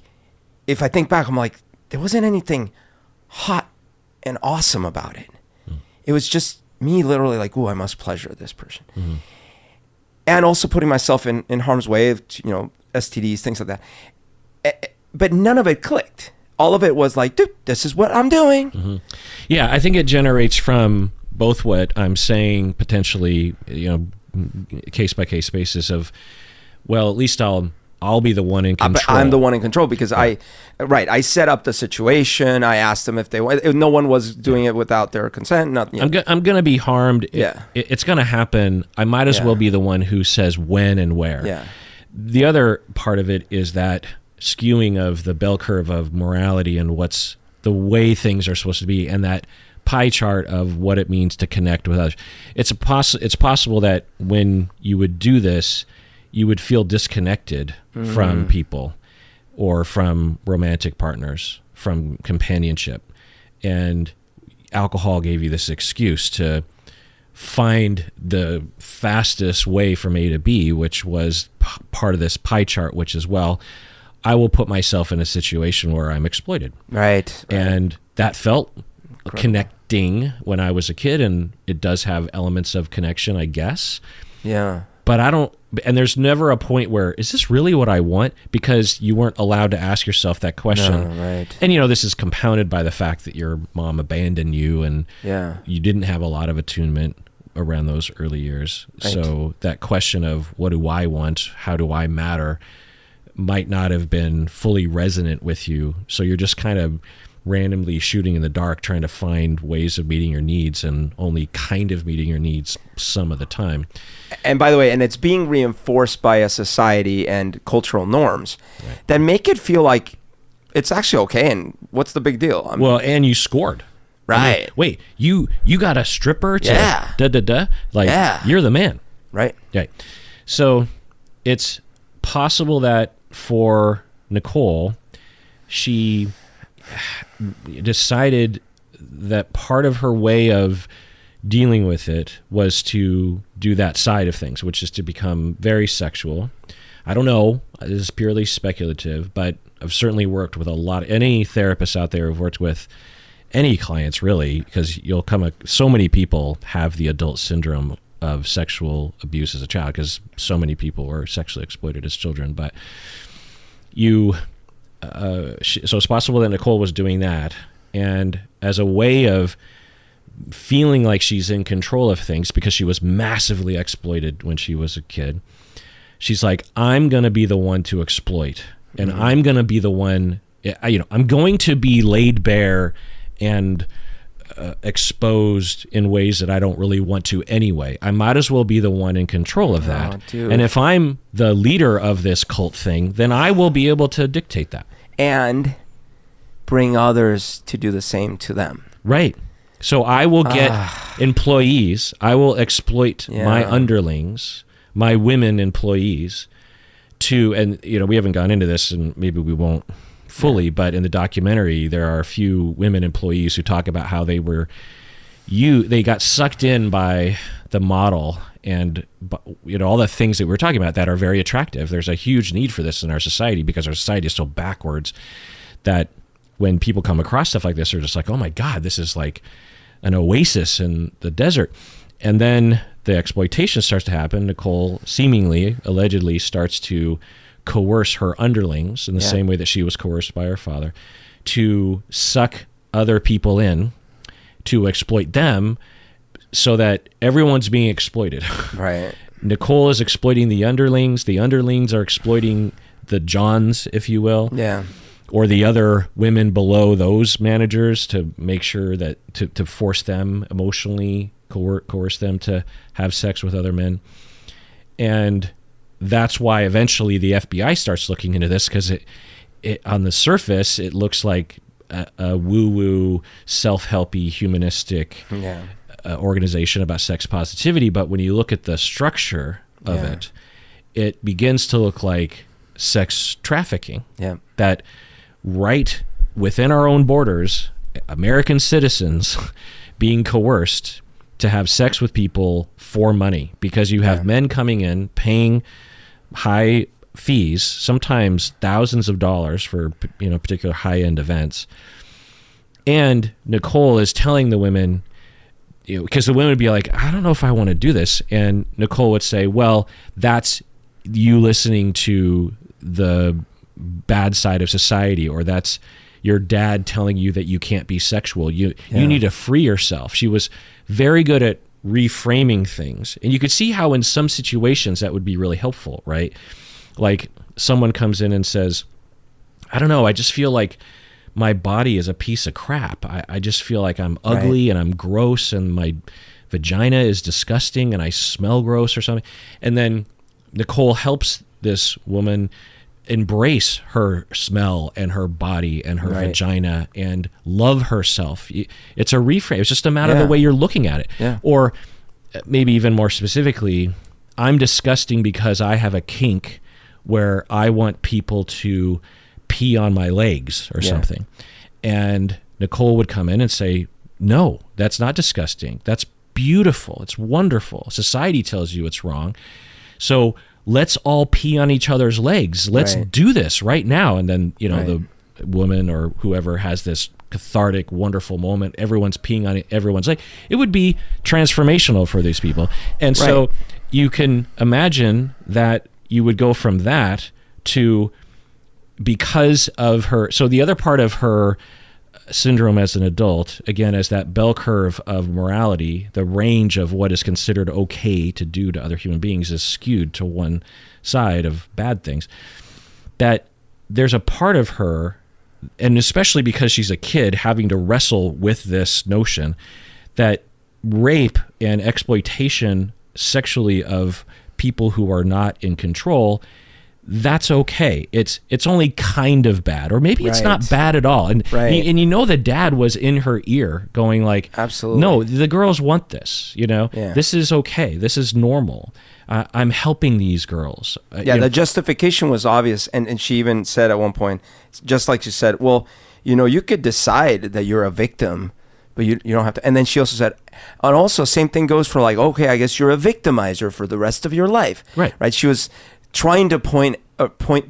if I think back, I'm like, there wasn't anything hot and awesome about it. It was just me literally like, oh, I must pleasure this person. And also putting myself in harm's way of, you know, STDs, things like that. But none of it clicked. All of it was like, dude, this is what I'm doing. Yeah, I think it generates from both what I'm saying, potentially, you know, case by case basis of, well, at least I'll be the one in control. I'm the one in control, because I set up the situation. I asked them if no one was doing it without their consent. Nothing. I'm going to be harmed. Yeah. It's going to happen. I might as well be the one who says when and where. Yeah. The other part of it is that skewing of the bell curve of morality and what's the way things are supposed to be, and that pie chart of what it means to connect with others. It's possible that when you would do this, you would feel disconnected from people, or from romantic partners, from companionship. And alcohol gave you this excuse to find the fastest way from A to B, which was part of this pie chart, which is, well, I will put myself in a situation where I'm exploited. Right. And that felt connected connecting when I was a kid, and it does have elements of connection, I guess. Yeah. But I don't, and there's never a point where, is this really what I want? Because you weren't allowed to ask yourself that question. No, right. And, this is compounded by the fact that your mom abandoned you, and you didn't have a lot of attunement around those early years. Right. So that question of what do I want? How do I matter? Might not have been fully resonant with you. So you're just kind of randomly shooting in the dark, trying to find ways of meeting your needs, and only kind of meeting your needs some of the time. And by the way, and it's being reinforced by a society and cultural norms that make it feel like it's actually okay. And what's the big deal? And you scored. Right. I mean, wait, you got a stripper to Like, you're the man. Right. Okay. So it's possible that for Nicole, she decided that part of her way of dealing with it was to do that side of things, which is to become very sexual. I don't know. This is purely speculative, but I've certainly worked with any therapists out there who've worked with any clients, really, because so many people have the adult syndrome of sexual abuse as a child, because so many people were sexually exploited as children. But so it's possible that Nicole was doing that, and as a way of feeling like she's in control of things, because she was massively exploited when she was a kid, she's like, I'm going to be the one to exploit, and I'm going to be the one, I'm going to be laid bare and exposed in ways that I don't really want to anyway. I might as well be the one in control of that. And if I'm the leader of this cult thing, then I will be able to dictate that. And bring others to do the same to them. Right. So I will get employees. I will exploit my underlings, my women employees and we haven't gone into this, and maybe we won't fully, but in the documentary, there are a few women employees who talk about how they got sucked in by the model and all the things that we're talking about that are very attractive. There's a huge need for this in our society, because our society is so backwards that when people come across stuff like this, they're just like, oh my God, this is like an oasis in the desert. And then the exploitation starts to happen. Nicole allegedly starts to coerce her underlings in the same way that she was coerced by her father, to suck other people in, to exploit them, so that everyone's being exploited. Right. Nicole is exploiting the underlings are exploiting the Johns, if you will. Yeah. Or the other women below those managers, to make sure that to force them emotionally, coerce them to have sex with other men. And that's why eventually the FBI starts looking into this, because it on the surface, it looks like a woo-woo, self-helpy, humanistic organization about sex positivity. But when you look at the structure of it, it begins to look like sex trafficking. Yeah. That right within our own borders, American citizens being coerced to have sex with people for money, because you have men coming in paying high fees, sometimes thousands of dollars for particular high-end events. And Nicole is telling the women, because the women would be like, I don't know if I want to do this. And Nicole would say, well, that's you listening to the bad side of society, or that's your dad telling you that you can't be sexual. You need to free yourself. She was very good at reframing things. And you could see how in some situations that would be really helpful, right? Like someone comes in and says, I don't know, I just feel like my body is a piece of crap. I just feel like I'm ugly and I'm gross and my vagina is disgusting and I smell gross or something. And then Nicole helps this woman embrace her smell and her body and her vagina and love herself. It's a reframe. It's just a matter of the way you're looking at it. Yeah. Or maybe even more specifically, I'm disgusting because I have a kink where I want people to pee on my legs or something. And Nicole would come in and say, no, that's not disgusting. That's beautiful. It's wonderful. Society tells you it's wrong. So let's all pee on each other's legs. Let's do this right now. And then, the woman or whoever has this cathartic, wonderful moment. Everyone's peeing on it. Everyone's like, it would be transformational for these people. And so you can imagine that you would go from that to, because of her. So the other part of her syndrome as an adult, again, as that bell curve of morality, the range of what is considered okay to do to other human beings is skewed to one side of bad things. That there's a part of her, and especially because she's a kid, having to wrestle with this notion that rape and exploitation sexually of people who are not in control, that's okay. It's only kind of bad, or maybe it's not bad at all. And and you know, the dad was in her ear going like, absolutely, no, the girls want this, you know, this is okay. This is normal. I'm helping these girls. The justification was obvious. And she even said at one point, just like she said, well, you know, you could decide that you're a victim, but you don't have to. And then she also said, and also same thing goes for like, okay, I guess you're a victimizer for the rest of your life. Right. She was trying to point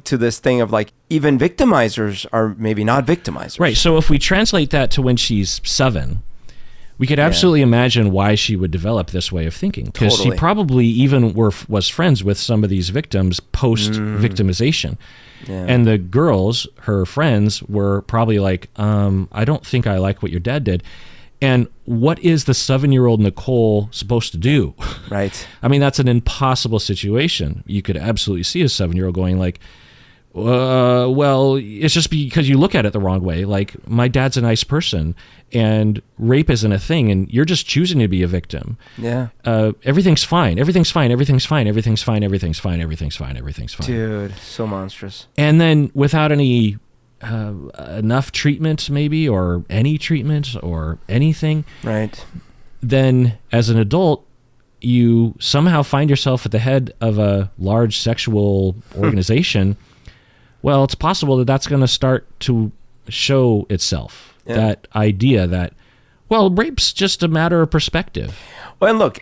to this thing of like, even victimizers are maybe not victimizers. Right. So if we translate that to when she's 7, we could absolutely imagine why she would develop this way of thinking, because she probably even was friends with some of these victims post-victimization. And the girls, her friends, were probably like, I don't think I like what your dad did. And what is the 7-year-old Nicole supposed to do? Right. I mean, that's an impossible situation. You could absolutely see a 7-year-old going like, well, it's just because you look at it the wrong way. Like, my dad's a nice person, and rape isn't a thing, and you're just choosing to be a victim. Yeah. Everything's fine. Everything's fine. Everything's fine. Everything's fine. Everything's fine. Everything's fine. Everything's fine. Dude, so monstrous. And then without any enough treatment, maybe, or any treatment or anything. Right. Then as an adult, you somehow find yourself at the head of a large sexual organization. Well, it's possible that that's going to start to show itself. That idea that, well, rape's just a matter of perspective. Well, and look,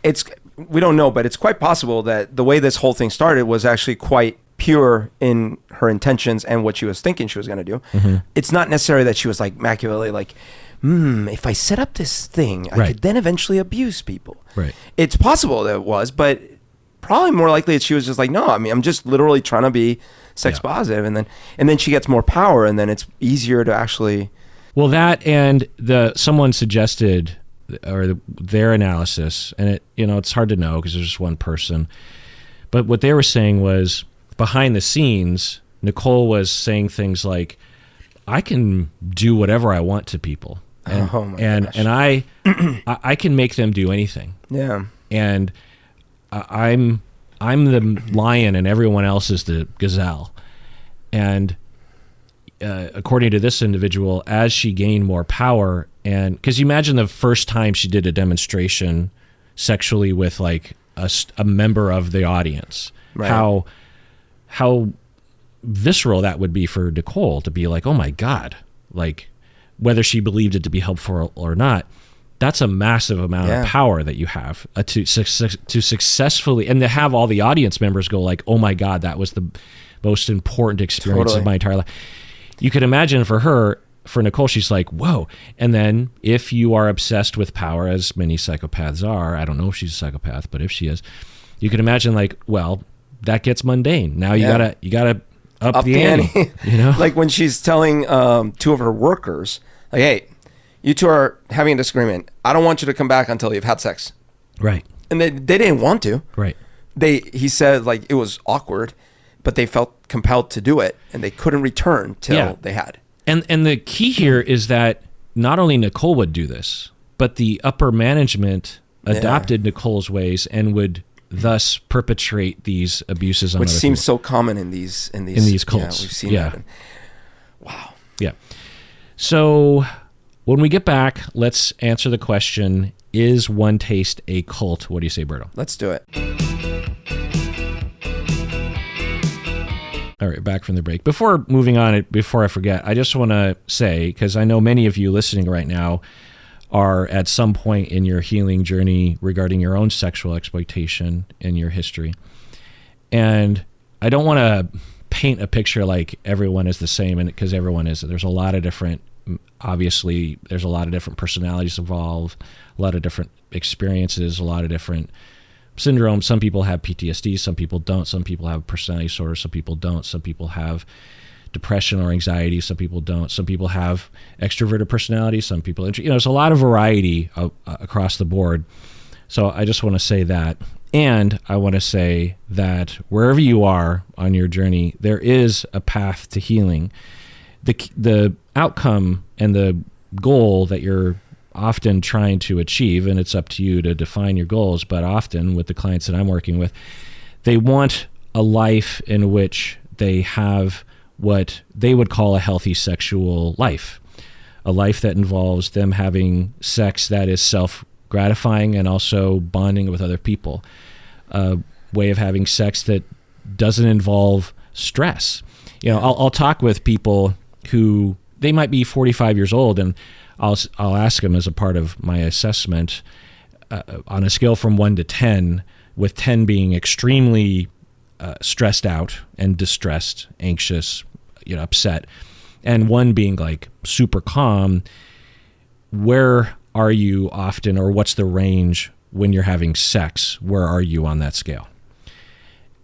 we don't know, but it's quite possible that the way this whole thing started was actually quite pure in her intentions and what she was thinking she was going to do. It's not necessarily that she was like Machiavelli, like, if I set up this thing, I could then eventually abuse people. Right. It's possible that it was, but probably more likely that she was just like, no, I mean, I'm just literally trying to be sex positive, and then she gets more power, and then it's easier to actually. Well, that and someone suggested, or their analysis, and it's hard to know because there's just one person, but what they were saying was, behind the scenes, Nicole was saying things like, I can do whatever I want to people. And I can make them do anything. Yeah. And I'm the lion and everyone else is the gazelle. And according to this individual, as she gained more power, and because you imagine the first time she did a demonstration sexually with like a member of the audience, how visceral that would be for Nicole to be like, oh my God, like whether she believed it to be helpful or not, that's a massive amount of power that you have to successfully, and to have all the audience members go like, oh my God, that was the most important experience of my entire life. You could imagine for Nicole, she's like, whoa. And then if you are obsessed with power, as many psychopaths are, I don't know if she's a psychopath, but if she is, you could imagine like, well, that gets mundane. Now you gotta up the ante. You know, like when she's telling 2 of her workers, like, "Hey, you 2 are having a disagreement. I don't want you to come back until you've had sex." Right. And they didn't want to. Right. He said like it was awkward, but they felt compelled to do it, and they couldn't return till they had. And the key here is that not only Nicole would do this, but the upper management adopted Nicole's ways and would thus perpetrate these abuses on which other seems people. so common in these cults. Yeah, we've seen that. Wow. Yeah. So when we get back, let's answer the question, is OneTaste a cult? What do you say, Berto? Let's do it. All right, back from the break. Before moving on, before I forget, I just want to say, because I know many of you listening right now are at some point in your healing journey regarding your own sexual exploitation in your history. And I don't want to paint a picture like everyone is the same, and because everyone is. There's a lot of different Obviously, there's a lot of different personalities involved, a lot of different experiences, a lot of different syndromes. Some people have PTSD, some people don't. Some people have personality disorder, some people don't. Some people have depression or anxiety, some people don't. Some people have extroverted personality, some people, there's a lot of variety across the board. So I just want to say that. And I want to say that wherever you are on your journey, there is a path to healing. The outcome and the goal that you're often trying to achieve, and it's up to you to define your goals, but often with the clients that I'm working with, they want a life in which they have what they would call a healthy sexual life, a life that involves them having sex that is self-gratifying and also bonding with other people, a way of having sex that doesn't involve stress. I'll talk with people who, they might be 45 years old, and I'll ask them as a part of my assessment on a scale from 1 to 10, with 10 being extremely stressed out and distressed, anxious, upset, and 1 being like super calm. Where are you often, or what's the range when you're having sex? Where are you on that scale?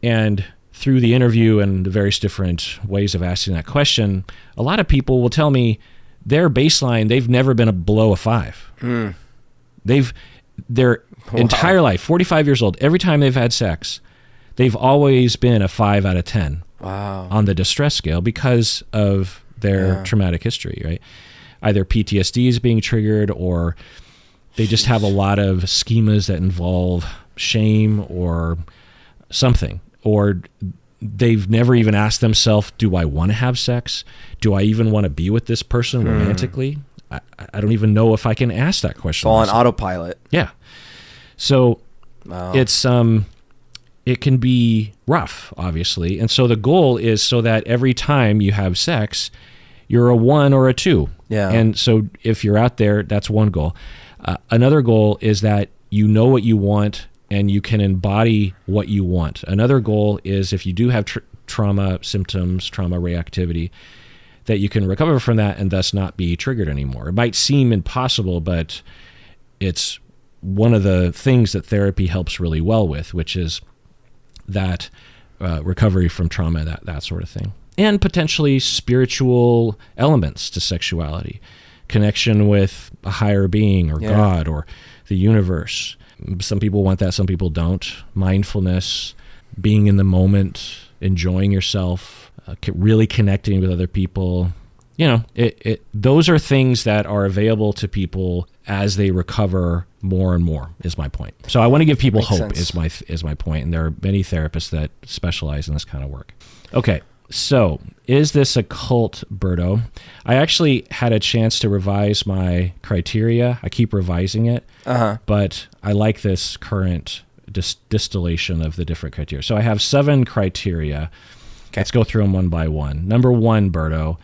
And through the interview and the various different ways of asking that question, a lot of people will tell me their baseline, they've never been below a 5. Their entire life, 45 years old, every time they've had sex, they've always been a 5 out of 10 on the distress scale because of their traumatic history, right? Either PTSD is being triggered, or they just have a lot of schemas that involve shame or something. Or they've never even asked themselves, do I want to have sex? Do I even want to be with this person romantically? I don't even know if I can ask that question. It's all on autopilot. Yeah. So it's it can be rough, obviously. And so the goal is so that every time you have sex, you're a 1 or a 2. Yeah. And so if you're out there, that's one goal. Another goal is that you know what you want and you can embody what you want. Another goal is, if you do have trauma symptoms, trauma reactivity, that you can recover from that and thus not be triggered anymore. It might seem impossible, but it's one of the things that therapy helps really well with, which is that recovery from trauma, that sort of thing. And potentially spiritual elements to sexuality, connection with a higher being or God or the universe. Some people want that, some people don't. Mindfulness, being in the moment, enjoying yourself, really connecting with other people. Those are things that are available to people as they recover more and more, is my point. So I want to give people hope, is my point. And there are many therapists that specialize in this kind of work. Okay. So, is this a cult, Berto? I actually had a chance to revise my criteria. I keep revising it, but I like this current distillation of the different criteria. So I have 7 criteria. Okay. Let's go through them one by one. Number 1, Berto,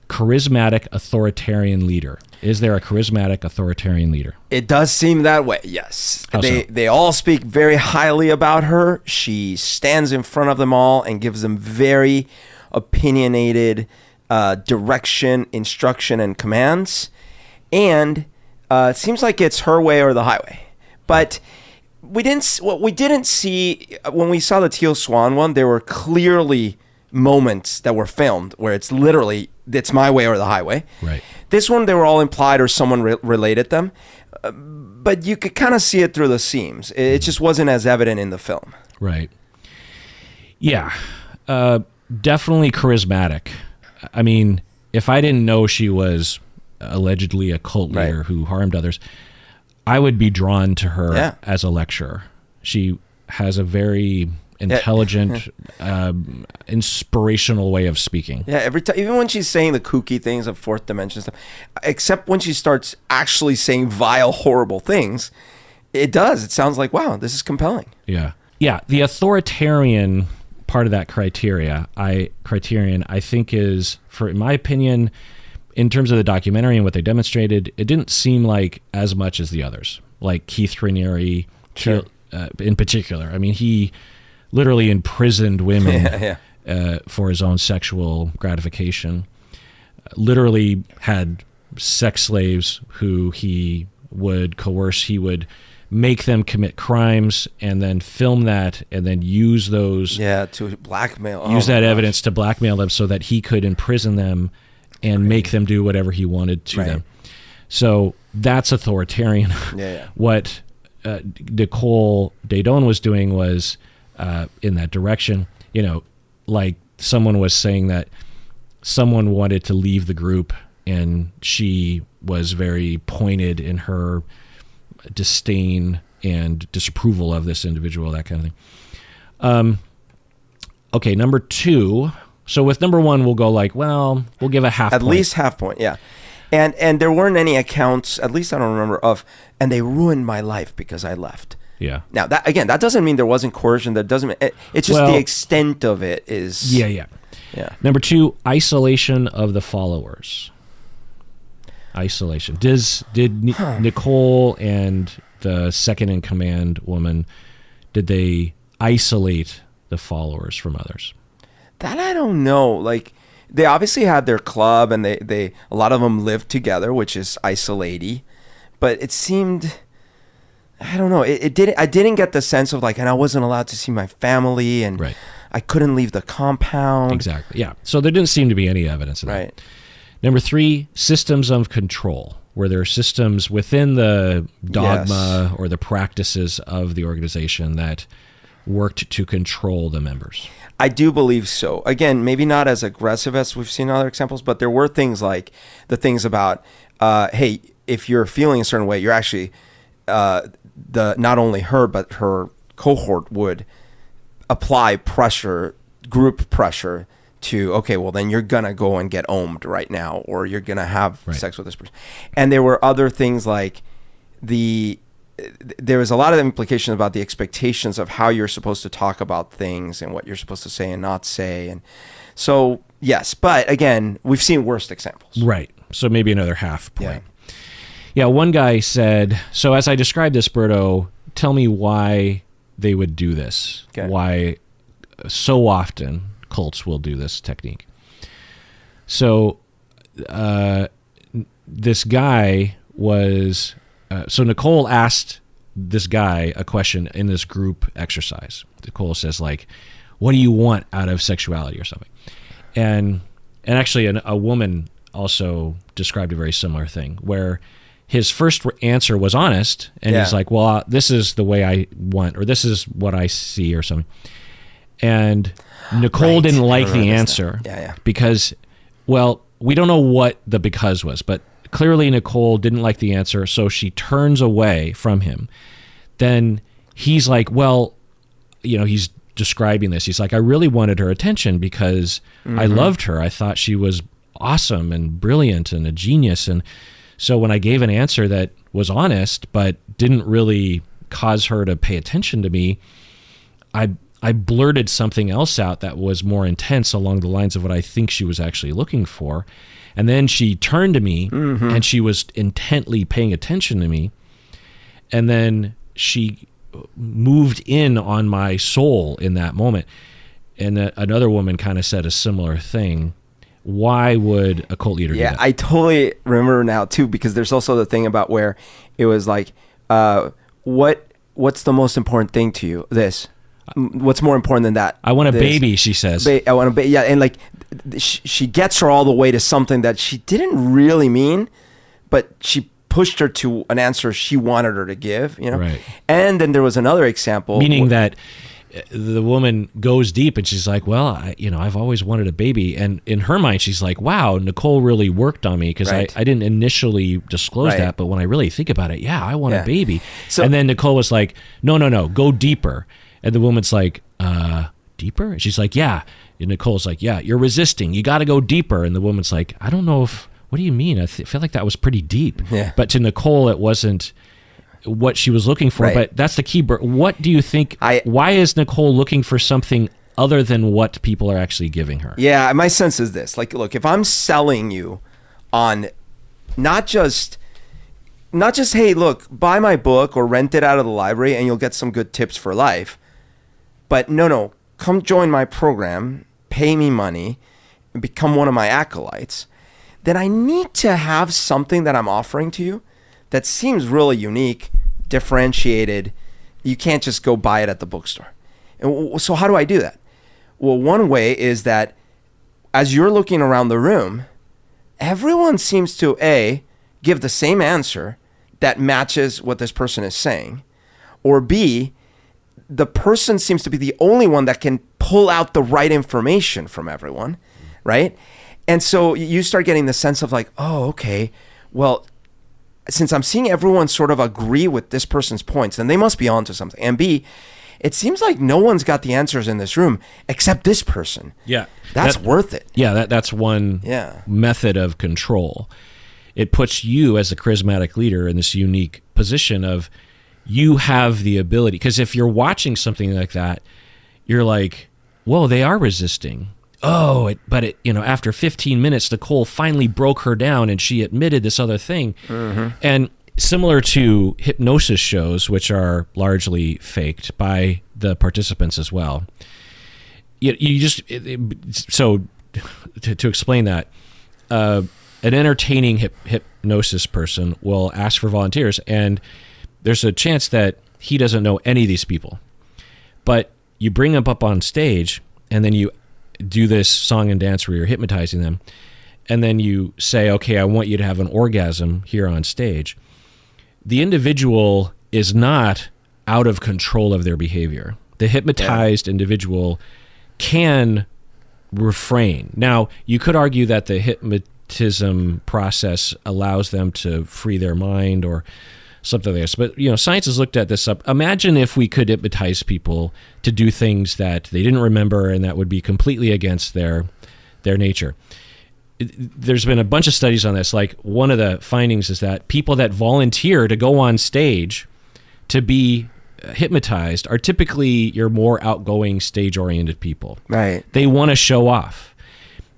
charismatic authoritarian leader. Is there a charismatic authoritarian leader? It does seem that way, yes. They all speak very highly about her. She stands in front of them all and gives them very opinionated direction, instruction, and commands. And it seems like it's her way or the highway. But what we didn't see when we saw the Teal Swan one, there were clearly moments that were filmed where it's literally, it's my way or the highway. Right. This one, they were all implied or someone related them. But you could kind of see it through the seams. It just wasn't as evident in the film. Right. Yeah. Definitely charismatic. I mean, if I didn't know she was allegedly a cult leader who harmed others, I would be drawn to her as a lecturer. She has a very intelligent, inspirational way of speaking. Yeah, every time, even when she's saying the kooky things of fourth dimension stuff, except when she starts actually saying vile, horrible things, it sounds like, wow, this is compelling. Yeah. Yeah, the authoritarian part of that criterion, I think is, in my opinion, in terms of the documentary and what they demonstrated, it didn't seem like as much as the others, like Keith Raniere in particular. I mean, he literally imprisoned women for his own sexual gratification. literally had sex slaves who he would coerce. He would make them commit crimes and then film that and then use those to blackmail. Use that evidence to blackmail them so that he could imprison them and make them do whatever he wanted to them. So that's authoritarian. What Nicole Daedone was doing was in that direction. You know, like someone was saying that someone wanted to leave the group and she was very pointed in her disdain and disapproval of this individual, that kind of thing. Okay, number 2. So with number 1, we'll go like, well, we'll give a half point. At least half point, yeah. And there weren't any accounts, at least I don't remember, and they ruined my life because I left. Yeah. Now, that doesn't mean there wasn't coercion. That doesn't. It's just the extent of it is. Yeah. Number 2, isolation of the followers. Isolation. Did Nicole and the second in command woman, did they isolate the followers from others? That I don't know. Like, they obviously had their club, and they a lot of them lived together, which is isolating. But it seemed, I don't know. I didn't get the sense of like, and I wasn't allowed to see my family, and I couldn't leave the compound. Exactly. Yeah. So there didn't seem to be any evidence of that. Number 3, systems of control, where there are systems within the dogma or the practices of the organization that worked to control the members. I do believe so. Again, maybe not as aggressive as we've seen in other examples, but there were things like the things about, hey, if you're feeling a certain way, you're actually, not only her, but her cohort would apply pressure, group pressure, to, okay, well, then you're going to go and get ohmed right now, or you're going to have sex with this person. And there were other things like there was a lot of implications about the expectations of how you're supposed to talk about things and what you're supposed to say and not say. And so, yes, but again, we've seen worse examples. Right. So maybe another half point. Yeah, one guy said, so as I described this, Berto, tell me why they would do this. Okay. Why so often cults will do this technique. So this guy was... so Nicole asked this guy a question in this group exercise. Nicole says, like, what do you want out of sexuality or something? And actually a woman also described a very similar thing, where his first answer was honest, and he's like, well, this is the way I want, or this is what I see, or something. And Nicole didn't like the answer because, well, we don't know what the because was, but clearly Nicole didn't like the answer, so she turns away from him. Then he's like, well, you know, he's describing this. He's like, I really wanted her attention because I loved her. I thought she was awesome and brilliant and a genius. And so when I gave an answer that was honest but didn't really cause her to pay attention to me, I blurted something else out that was more intense along the lines of what I think she was actually looking for. And then she turned to me and she was intently paying attention to me. And then she moved in on my soul in that moment. And another woman kind of said a similar thing. Why would a cult leader do that? Yeah, I totally remember now too, because there's also the thing about where it was like, what's the most important thing to you? This. What's more important than that? I want a baby, she says. I want a baby. Yeah, and like she gets her all the way to something that she didn't really mean, but she pushed her to an answer she wanted her to give. You know, right? And then there was another example, meaning that the woman goes deep and she's like, well, I've always wanted a baby. And in her mind, she's like, wow, Nicole really worked on me because I didn't initially disclose that. But when I really think about it, I want a baby. So, and then Nicole was like, no, go deeper. And the woman's like, deeper? And she's like, yeah. And Nicole's like, yeah, you're resisting. You got to go deeper. And the woman's like, I don't know what do you mean? I feel like that was pretty deep. Yeah. But to Nicole, it wasn't what she was looking for. Right. But that's the key. What do you think? Why is Nicole looking for something other than what people are actually giving her? Yeah, my sense is this. Like, look, if I'm selling you on not just, hey, look, buy my book or rent it out of the library and you'll get some good tips for life. But no, come join my program, pay me money, and become one of my acolytes. then I need to have something that I'm offering to you that seems really unique, differentiated. You can't just go buy it at the bookstore. And so how do I do that? Well, one way is that as you're looking around the room, everyone seems to give the same answer that matches what this person is saying, or B, the person seems to be the only one that can pull out the right information from everyone, right? And so you start getting the sense of like, oh, okay, well, since I'm seeing everyone sort of agree with this person's points, then they must be onto something. And B, it seems like no one's got the answers in this room except this person. Yeah. That's worth it. Yeah, that's one method of control. It puts you as a charismatic leader in this unique position of you have the ability. Because if you're watching something like that, you're like, whoa, they are resisting. Oh, but after 15 minutes, Nicole finally broke her down and she admitted this other thing. Mm-hmm. And similar to hypnosis shows, which are largely faked by the participants as well. So to explain that, an entertaining hypnosis person will ask for volunteers, and there's a chance that he doesn't know any of these people. But you bring them up on stage, and then you do this song and dance where you're hypnotizing them, and then you say, okay, I want you to have an orgasm here on stage. The individual is not out of control of their behavior. The hypnotized individual can refrain. Now, you could argue that the hypnotism process allows them to free their mind or something like this. But, science has looked at this up. Imagine if we could hypnotize people to do things that they didn't remember and that would be completely against their nature. There's been a bunch of studies on this. Like, one of the findings is that people that volunteer to go on stage to be hypnotized are typically your more outgoing, stage-oriented people. Right. They want to show off.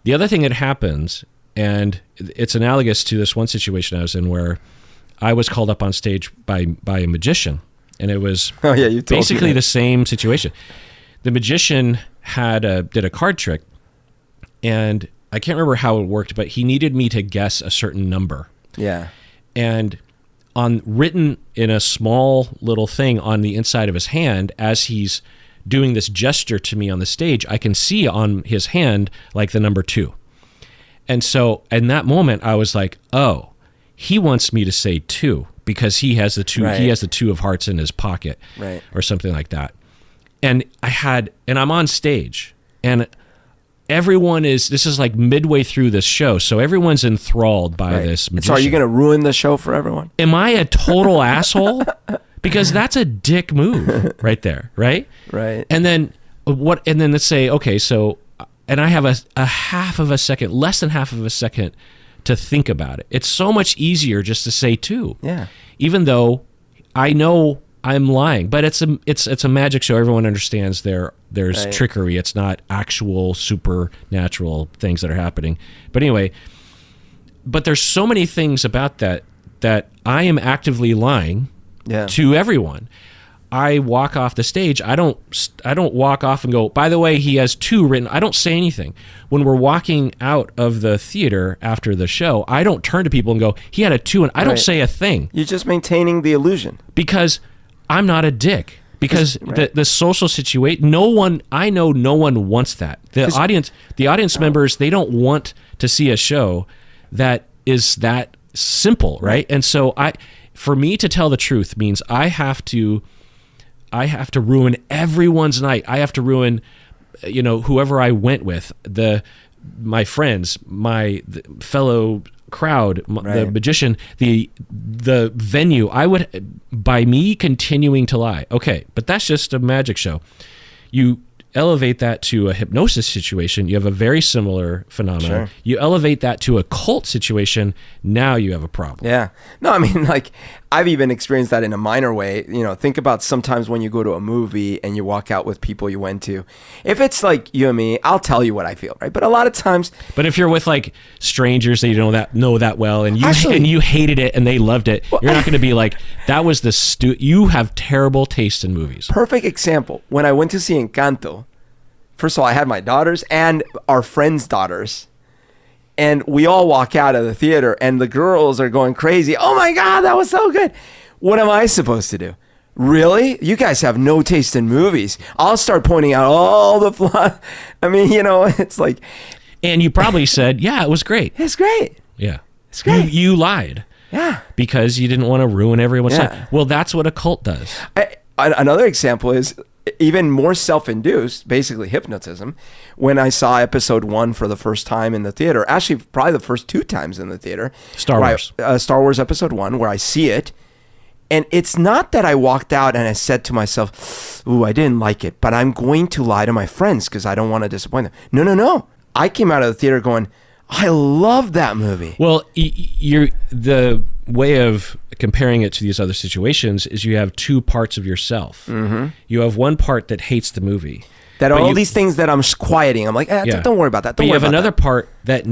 The other thing that happens, and it's analogous to this one situation I was in where I was called up on stage by a magician, and it was basically the same situation. The magician did a card trick, and I can't remember how it worked, but he needed me to guess a certain number. Yeah. And written in a small little thing on the inside of his hand, as he's doing this gesture to me on the stage, I can see on his hand like the number 2. And so in that moment, I was like, oh, he wants me to say 2 because he has the 2. Right. He has the 2 of hearts in his pocket, right, or something like that. And I'm on stage, and this is like midway through this show, so everyone's enthralled by this magician. So are you going to ruin the show for everyone? Am I a total asshole? Because that's a dick move right there, right? Right. And then let's say, okay, so, and I have a half of a second, less than half of a second to think about it. It's so much easier just to say 2. Yeah. Even though I know I'm lying, but it's a magic show. Everyone understands there's trickery. It's not actual supernatural things that are happening. But anyway, there's so many things about that I am actively lying to everyone. I walk off the stage. I don't walk off and go, by the way, he has 2 written. I don't say anything. When we're walking out of the theater after the show, I don't turn to people and go, he had a 2, and I don't say a thing. You're just maintaining the illusion. Because I'm not a dick. Because the social situation, I know no one wants that. The audience members, they don't want to see a show that is that simple, right? And so for me to tell the truth means I have to ruin everyone's night. I have to ruin, whoever I went with, my friends, the fellow crowd, the magician, the venue. I would, by me continuing to lie. Okay, but that's just a magic show. You elevate that to a hypnosis situation, you have a very similar phenomenon. Sure. You elevate that to a cult situation, now you have a problem. Yeah. No, I mean, like, I've even experienced that in a minor way. Think about sometimes when you go to a movie and you walk out with people you went to. If it's like you and me, I'll tell you what I feel, right? But a lot of times... But if you're with like strangers that you know that well, and you hated it and they loved it, you're not going to be like, that was you have terrible taste in movies. Perfect example. When I went to see Encanto, first of all, I had my daughters and our friends' daughters. And we all walk out of the theater and the girls are going crazy. Oh my God, that was so good. What am I supposed to do? Really? You guys have no taste in movies. I'll start pointing out all the flaws. I mean, it's like. And you probably said, yeah, it was great. It's great. Yeah. It's great. You lied. Yeah. Because you didn't want to ruin everyone's time. Well, that's what a cult does. Another example is even more self-induced, basically hypnotism. When I saw episode 1 for the first time in the theater, actually probably the first 2 times in the theater. Star Wars. Star Wars episode 1, where I see it. And it's not that I walked out and I said to myself, ooh, I didn't like it, but I'm going to lie to my friends because I don't want to disappoint them. No. I came out of the theater going, I love that movie. Well, the way of comparing it to these other situations is you have 2 parts of yourself. Mm-hmm. You have one part that hates the movie. That all these things that I'm quieting. I'm like, don't worry about that. But you have another part that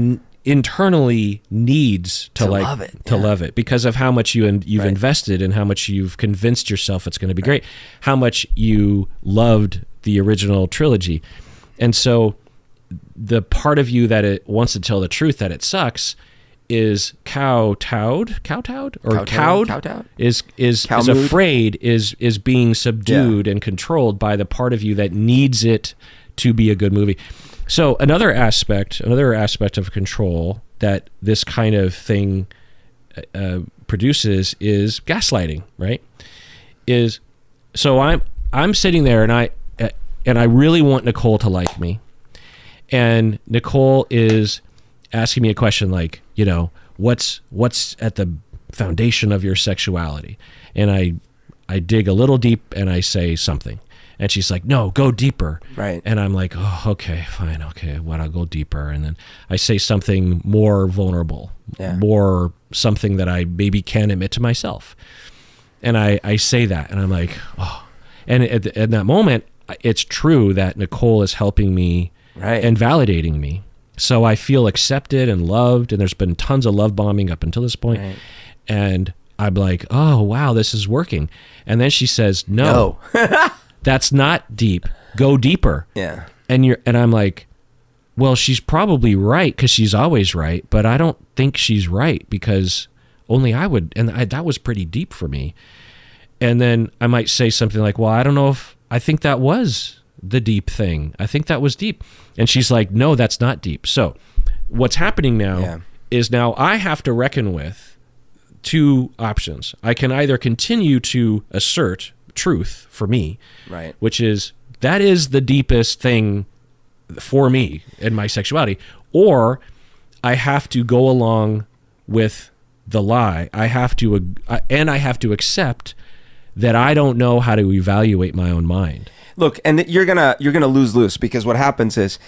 internally needs to love it because of how much you've invested and how much you've convinced yourself it's going to be great, how much you loved the original trilogy. And so the part of you that it wants to tell the truth that it sucks is cowed is afraid, is being subdued and controlled by the part of you that needs it to be a good movie. So another aspect of control that this kind of thing produces is gaslighting, right? So I'm sitting there and I really want Nicole to like me, and Nicole is asking me a question like, what's at the foundation of your sexuality? And I dig a little deep and I say something. And she's like, no, go deeper. Right. And I'm like, oh, okay, fine. Okay, I'll go deeper. And then I say something more vulnerable, more something that I maybe can admit to myself. And I say that, and I'm like, oh. And at that moment, it's true that Nicole is helping me and validating me. So I feel accepted and loved, and there's been tons of love bombing up until this point. Right. And I'm like, oh, wow, this is working. And then she says, no. That's not deep. Go deeper. Yeah. And I'm like, well, she's probably right because she's always right, but I don't think she's right because only I would. And that was pretty deep for me. And then I might say something like, well, I don't know if I think that was the deep thing. I think that was deep. And she's like, no, that's not deep. So what's happening now is now I have to reckon with 2 options. I can either continue to assert truth for me, right, which is that is the deepest thing for me in my sexuality, or I have to go along with the lie. I have to accept that I don't know how to evaluate my own mind. Look, and you're gonna lose because what happens is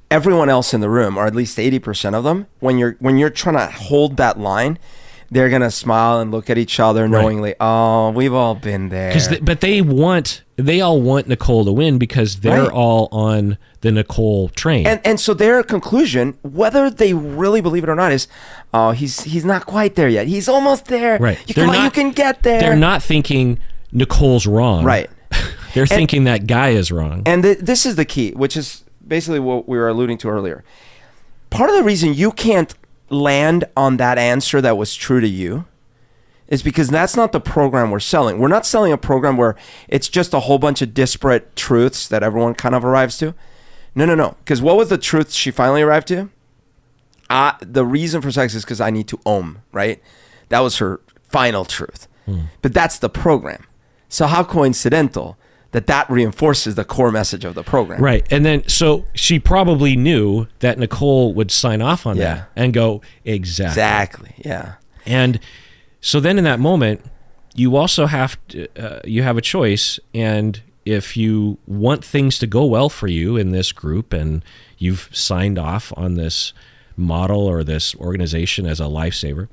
everyone else in the room, or at least 80% of them, when you're trying to hold that line, they're going to smile and look at each other knowingly, oh, we've all been there. But they all want Nicole to win because they're all on the Nicole train. And so their conclusion, whether they really believe it or not, is, oh, he's not quite there yet. He's almost there. Right. You can get there. They're not thinking Nicole's wrong. Right. They're thinking that guy is wrong. And this is the key, which is basically what we were alluding to earlier. Part of the reason you can't land on that answer that was true to you is because that's not the program we're selling. We're not selling a program where it's just a whole bunch of disparate truths that everyone kind of arrives to. No. Because what was the truth she finally arrived to? The reason for sex is because I need to own, right? That was her final truth. But that's the program. So how coincidental that reinforces the core message of the program. Right. And then, so she probably knew that Nicole would sign off on that and go, exactly. Yeah. And so then in that moment, you also have to, you have a choice. And if you want things to go well for you in this group and you've signed off on this model or this organization as a lifesaver,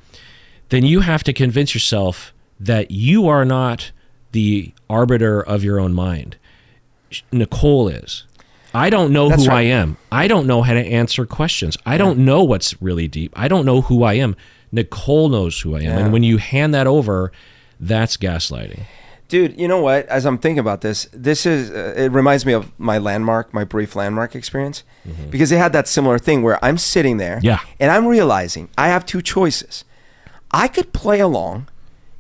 then you have to convince yourself that you are not the arbiter of your own mind. Nicole is. I don't know who I am. I don't know how to answer questions. I don't know what's really deep. I don't know who I am. Nicole knows who I am. And when you hand that over, that's gaslighting. Dude, you know what? As I'm thinking about this it reminds me of my brief landmark experience, because they had that similar thing where I'm sitting there and I'm realizing I have two choices. I could play along,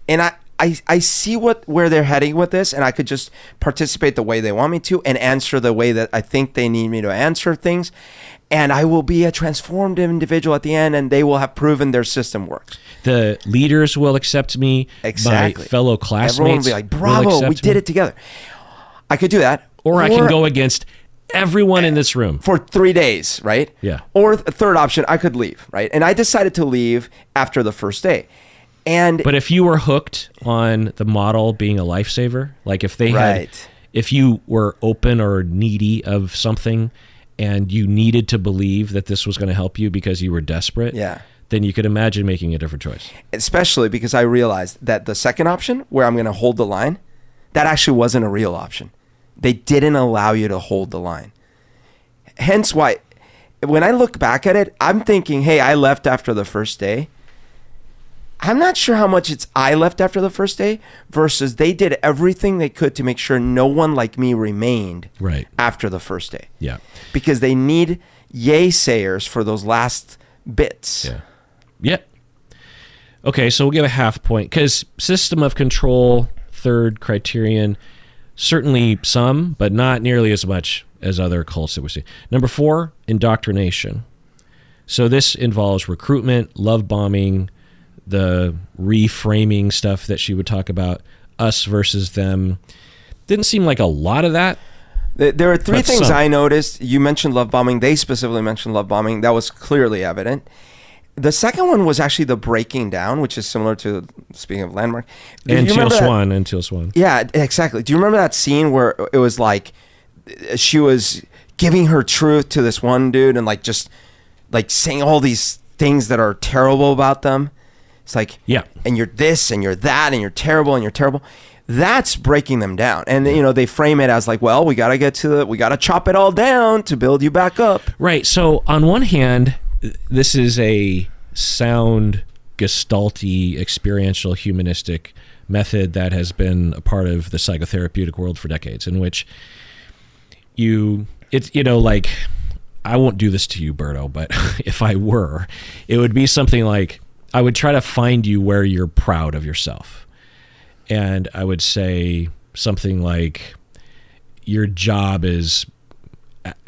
and I see where they're heading with this, and I could just participate the way they want me to and answer the way that I think they need me to answer things. And I will be a transformed individual at the end, and they will have proven their system works. The leaders will accept me. Exactly. My fellow classmates Everyone will be like, bravo, we did it together. I could do that. Or I can go against everyone in this room. For 3 days, right? Yeah. Or a third option, I could leave, right? And I decided to leave after the first day. But if you were hooked on the model being a lifesaver, like if they had, if you were open or needy of something and you needed to believe that this was going to help you because you were desperate, then you could imagine making a different choice. Especially because I realized that the second option, where I'm going to hold the line, that actually wasn't a real option. They didn't allow you to hold the line. Hence why, when I look back at it, I'm thinking, hey, I left after the first day. I'm not sure how much it's I left after the first day versus they did everything they could to make sure no one like me remained after the first day. Yeah. Because they need yay sayers for those last bits. Yeah. Okay, so we'll give a half point because system of control, third criterion, certainly some, but not nearly as much as other cults that we see. Number 4, indoctrination. So this involves recruitment, love bombing, the reframing stuff that she would talk about, us versus them. Didn't seem like a lot of that. There are 3 things I noticed. You mentioned love bombing. They specifically mentioned love bombing. That was clearly evident. The second one was actually the breaking down, which is similar to, speaking of landmark. And Teal Swan. Yeah, exactly. Do you remember that scene where it was like she was giving her truth to this one dude and like just like saying all these things that are terrible about them? It's like, and you're this and you're that and you're terrible and you're terrible. That's breaking them down. And, you know, they frame it as like, well, we got to chop it all down to build you back up. Right. So on one hand, this is a sound, gestalty, experiential, humanistic method that has been a part of the psychotherapeutic world for decades, in which like, I won't do this to you, Berto, but if I were, it would be something like, I would try to find you where you're proud of yourself. And I would say something like, your job is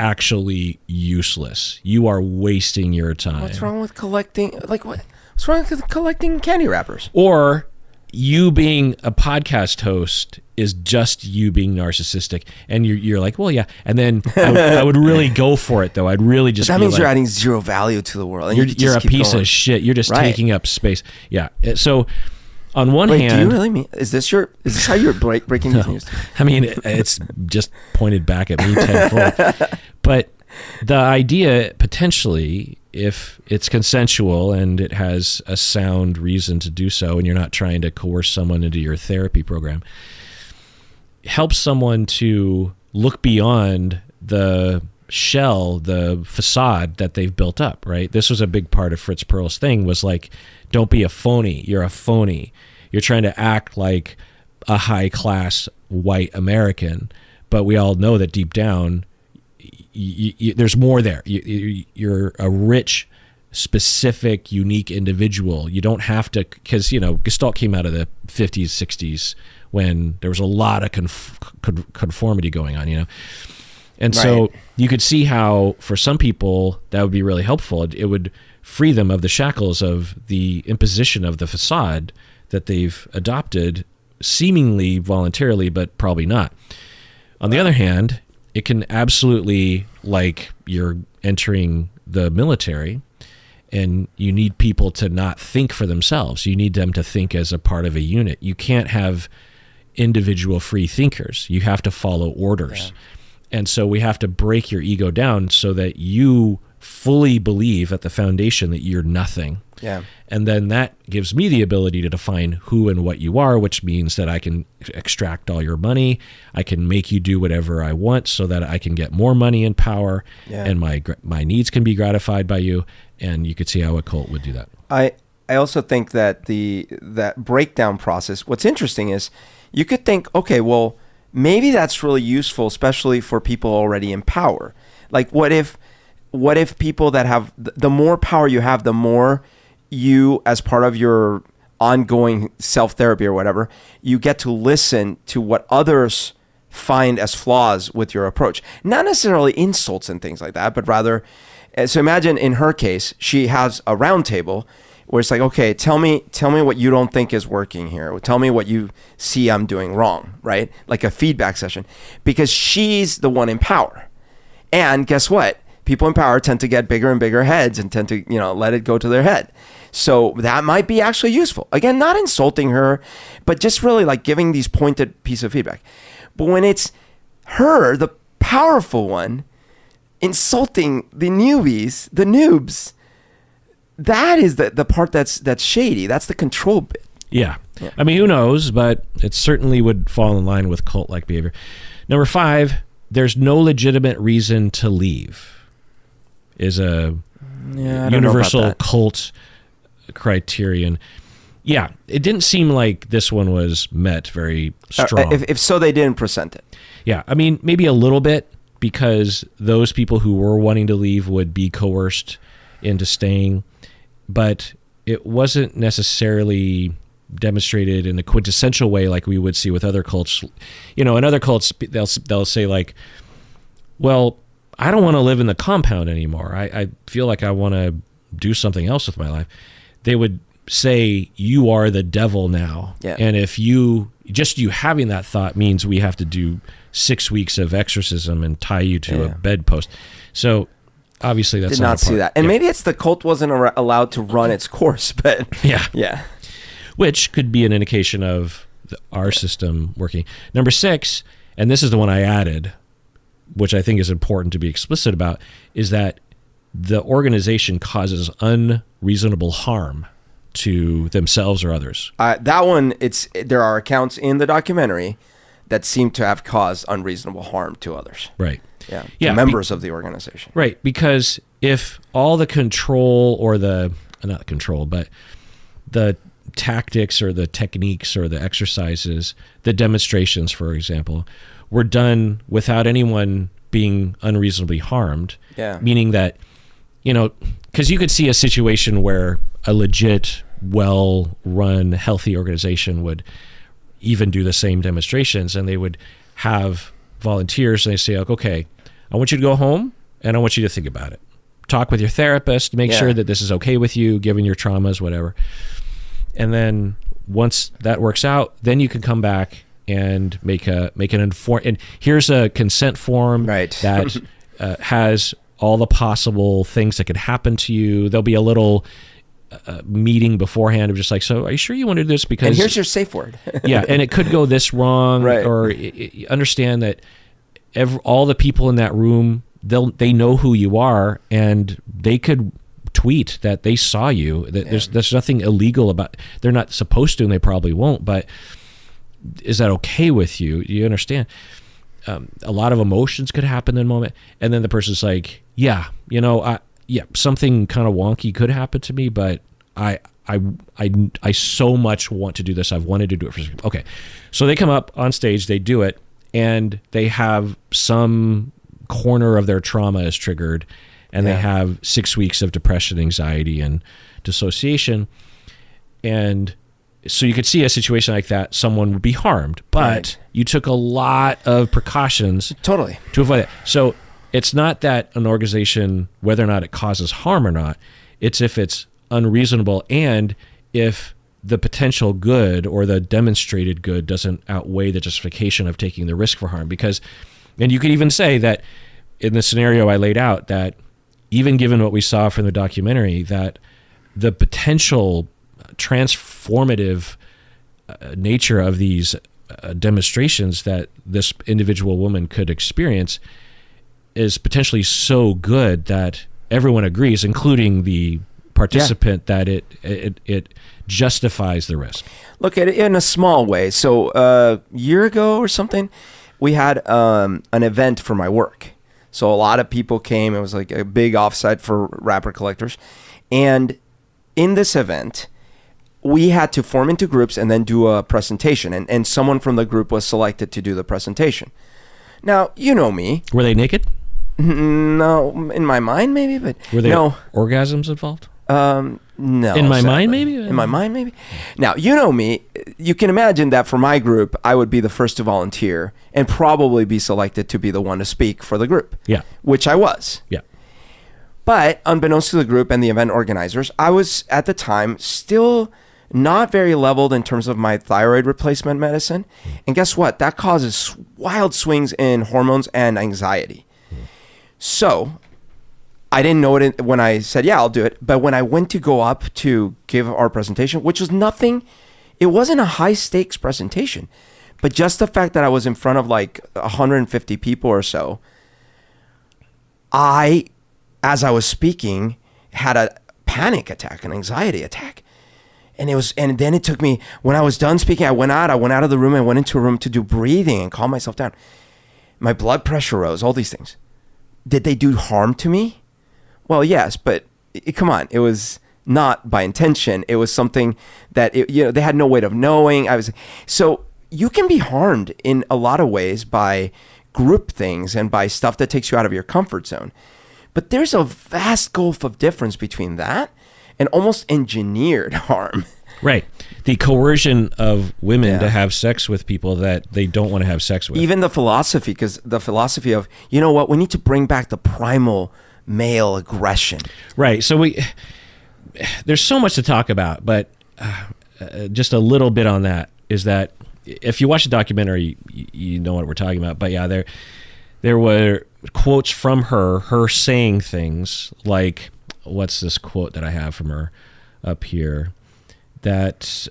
actually useless. You are wasting your time. What's wrong with collecting? What's wrong with collecting candy wrappers? Or you being a podcast host is just you being narcissistic, and you're like, well, yeah. And then I would really go for it, though. I'd really just. But that means you're adding zero value to the world. And you're a piece of shit. You're just taking up space. Yeah. So. On one hand, do you really mean? Is this how you're breaking these news? I mean, it's just pointed back at me tenfold. But the idea, potentially, if it's consensual and it has a sound reason to do so, and you're not trying to coerce someone into your therapy program, helps someone to look beyond the shell, the facade that they've built up, right? This was a big part of Fritz Perls' thing, was like, don't be a phony. You're a phony. You're trying to act like a high-class white American, but we all know that deep down, there's more there. You're a rich, specific, unique individual. You don't have to, because, Gestalt came out of the 50s, 60s, when there was a lot of conformity going on, And so you could see how, for some people, that would be really helpful. It would free them of the shackles of the imposition of the facade that they've adopted, seemingly voluntarily, but probably not. On the other hand, it can absolutely, like you're entering the military, and you need people to not think for themselves. You need them to think as a part of a unit. You can't have individual free thinkers. You have to follow orders. Yeah. And so we have to break your ego down so that you fully believe at the foundation that you're nothing. Yeah. And then that gives me the ability to define who and what you are, which means that I can extract all your money. I can make you do whatever I want so that I can get more money and power, and my needs can be gratified by you. And you could see how a cult would do that. also think that that breakdown process, what's interesting is you could think, okay, well, maybe that's really useful, especially for people already in power. Like what if people that have, the more power you have, the more you, as part of your ongoing self-therapy or whatever, you get to listen to what others find as flaws with your approach. Not necessarily insults and things like that, but rather, so imagine in her case, she has a round table where it's like, okay, tell me what you don't think is working here. Tell me what you see I'm doing wrong, right? Like a feedback session, because she's the one in power. And guess what? People in power tend to get bigger and bigger heads and tend to, let it go to their head. So that might be actually useful. Again, not insulting her, but just really like giving these pointed piece of feedback. But when it's her, the powerful one, insulting the newbies, the noobs, that is the part that's shady. That's the control bit. Yeah. I mean, who knows, but it certainly would fall in line with cult-like behavior. Number 5, there's no legitimate reason to leave is a universal cult criterion. Yeah, it didn't seem like this one was met very strong. If so, they didn't present it. Yeah, I mean, maybe a little bit, because those people who were wanting to leave would be coerced into staying, but it wasn't necessarily demonstrated in a quintessential way like we would see with other cults. In other cults, they'll say like, well, I don't want to live in the compound anymore. I feel like I want to do something else with my life. They would say, you are the devil now. Yeah. And if you having that thought means we have to do 6 weeks of exorcism and tie you to a bedpost. So obviously that's did not see that. And maybe it's the cult wasn't allowed to run its course, but yeah. Which could be an indication of our system working. Number 6, and this is the one I added, which I think is important to be explicit about, is that the organization causes unreasonable harm to themselves or others. That one, there are accounts in the documentary that seem to have caused unreasonable harm to others. Right. Yeah. Members of the organization. Right. Because if all the control or not control, but the tactics or the techniques or the exercises, the demonstrations, for example, were done without anyone being unreasonably harmed, meaning that, because you could see a situation where a legit, well-run, healthy organization would even do the same demonstrations, and they would have volunteers, and they say, okay, I want you to go home, and I want you to think about it. Talk with your therapist, make sure that this is okay with you, given your traumas, whatever. And then once that works out, then you can come back and make an informed, and here's a consent form that has all the possible things that could happen to you. There'll be a little meeting beforehand of just like, so are you sure you want to do this? Because, and here's your safe word. And it could go this wrong, or understand that all the people in that room, they know who you are, and they could tweet that they saw you. That there's nothing illegal about. They're not supposed to, and they probably won't. But is that okay with you? You understand? A lot of emotions could happen in a moment, and then the person's like, something kind of wonky could happen to me, but I so much want to do this. I've wanted to do it for. Okay, so they come up on stage, they do it, and they have some corner of their trauma is triggered, and they have 6 weeks of depression, anxiety, and dissociation, and so you could see a situation like that, someone would be harmed, but you took a lot of precautions to avoid it. So it's not that an organization, whether or not it causes harm or not, it's if it's unreasonable and if the potential good or the demonstrated good doesn't outweigh the justification of taking the risk for harm. Because, and you could even say that in the scenario I laid out, that even given what we saw from the documentary, that the potential transformative nature of these demonstrations that this individual woman could experience is potentially so good that everyone agrees, including the participant, that it justifies the risk. Look at it in a small way. So a year ago or something, we had an event for my work. So a lot of people came. It was like a big offsite for wrapper collectors. And in this event, we had to form into groups and then do a presentation. And someone from the group was selected to do the presentation. Now, you know me. Were they naked? No, in my mind maybe, but were there no orgasms involved? No. In my mind, maybe? In my mind, maybe. Now, you know me. You can imagine that for my group, I would be the first to volunteer and probably be selected to be the one to speak for the group. Yeah. Which I was. Yeah. But unbeknownst to the group and the event organizers, I was at the time still not very leveled in terms of my thyroid replacement medicine. And guess what? That causes wild swings in hormones and anxiety. So I didn't know it when I said, yeah, I'll do it. But when I went to go up to give our presentation, which was nothing, it wasn't a high stakes presentation, but just the fact that I was in front of like 150 people or so, as I was speaking, had a panic attack, an anxiety attack. And then it took me, when I was done speaking, I went out of the room and went into a room to do breathing and calm myself down. My blood pressure rose, all these things. Did they do harm to me? Well, yes, but come on, it was not by intention. It was something that they had no way of knowing. So you can be harmed in a lot of ways by group things and by stuff that takes you out of your comfort zone. But there's a vast gulf of difference between that and almost engineered harm. Right. The coercion of women to have sex with people that they don't want to have sex with. Even the philosophy, because the philosophy of, you know what, we need to bring back the primal male aggression. Right. So there's so much to talk about, but just a little bit on that is that if you watch the documentary, you know what we're talking about. But yeah, there were quotes from her saying things like, what's this quote that I have from her up here? That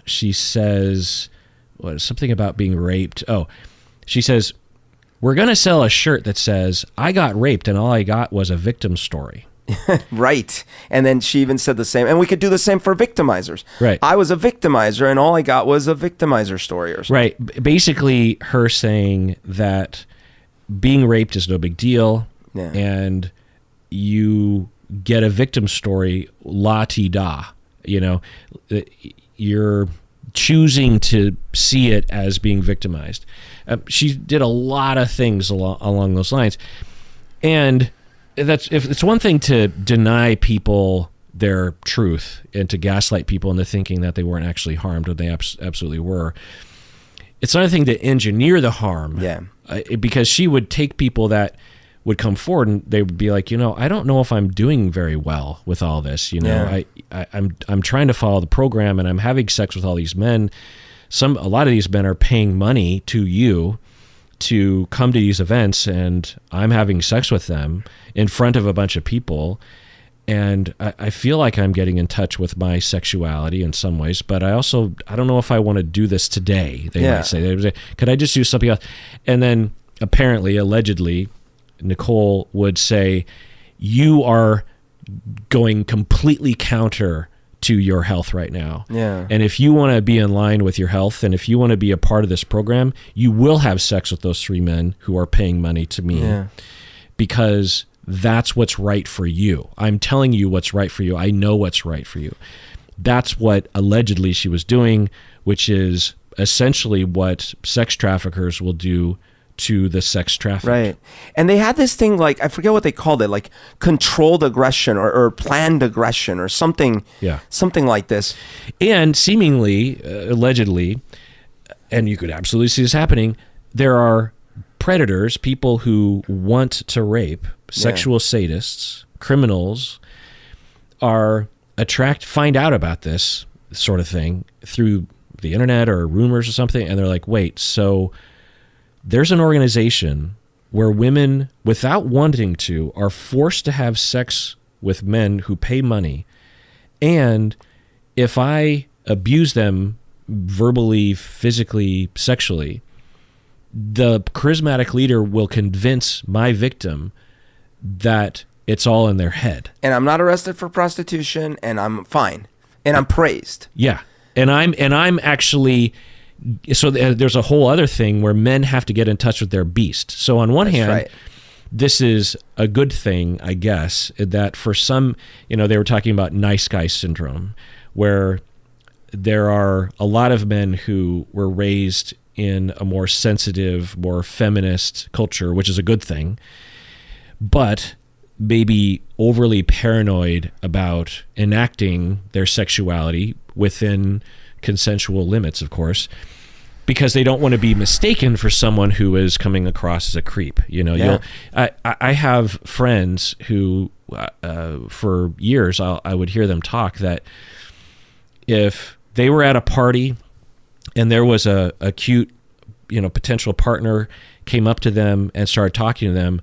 she says, something about being raped. Oh, she says, we're going to sell a shirt that says, I got raped and all I got was a victim story. Right. And then she even said the same. And we could do the same for victimizers. Right. I was a victimizer and all I got was a victimizer story or something. Right. Basically, her saying that being raped is no big deal. Yeah. And you get a victim story, la-ti-da. You're choosing to see it as being victimized. She did a lot of things along those lines. And it's one thing to deny people their truth and to gaslight people into thinking that they weren't actually harmed when they absolutely were. It's another thing to engineer the harm. Yeah. Because she would take people that would come forward and they would be like, I don't know if I'm doing very well with all this. I'm trying to follow the program and I'm having sex with all these men. A lot of these men are paying money to you to come to these events and I'm having sex with them in front of a bunch of people. And I feel like I'm getting in touch with my sexuality in some ways, but I don't know if I want to do this today. They might say, could I just do something else? And then allegedly, Nicole would say, you are going completely counter to your health right now. Yeah. And if you want to be in line with your health and if you want to be a part of this program, you will have sex with those 3 men who are paying money to me because that's what's right for you. I'm telling you what's right for you. I know what's right for you. That's what allegedly she was doing, which is essentially what sex traffickers will do to the sex traffic. Right. And they had this thing like, I forget what they called it, like controlled aggression or planned aggression or something, something like this. And seemingly, allegedly, and you could absolutely see this happening, there are predators, people who want to rape, sexual sadists, criminals, find out about this sort of thing through the internet or rumors or something, and they're like, wait, so there's an organization where women, without wanting to, are forced to have sex with men who pay money. And if I abuse them verbally, physically, sexually, the charismatic leader will convince my victim that it's all in their head. And I'm not arrested for prostitution and I'm fine. And I'm praised. Yeah. And I'm actually... So there's a whole other thing where men have to get in touch with their beast. So on one hand, this is a good thing, I guess, that for some, they were talking about nice guy syndrome, where there are a lot of men who were raised in a more sensitive, more feminist culture, which is a good thing, but maybe overly paranoid about enacting their sexuality within consensual limits, of course, because they don't want to be mistaken for someone who is coming across as a creep. I have friends who, for years, I would hear them talk that if they were at a party and there was a cute, potential partner came up to them and started talking to them,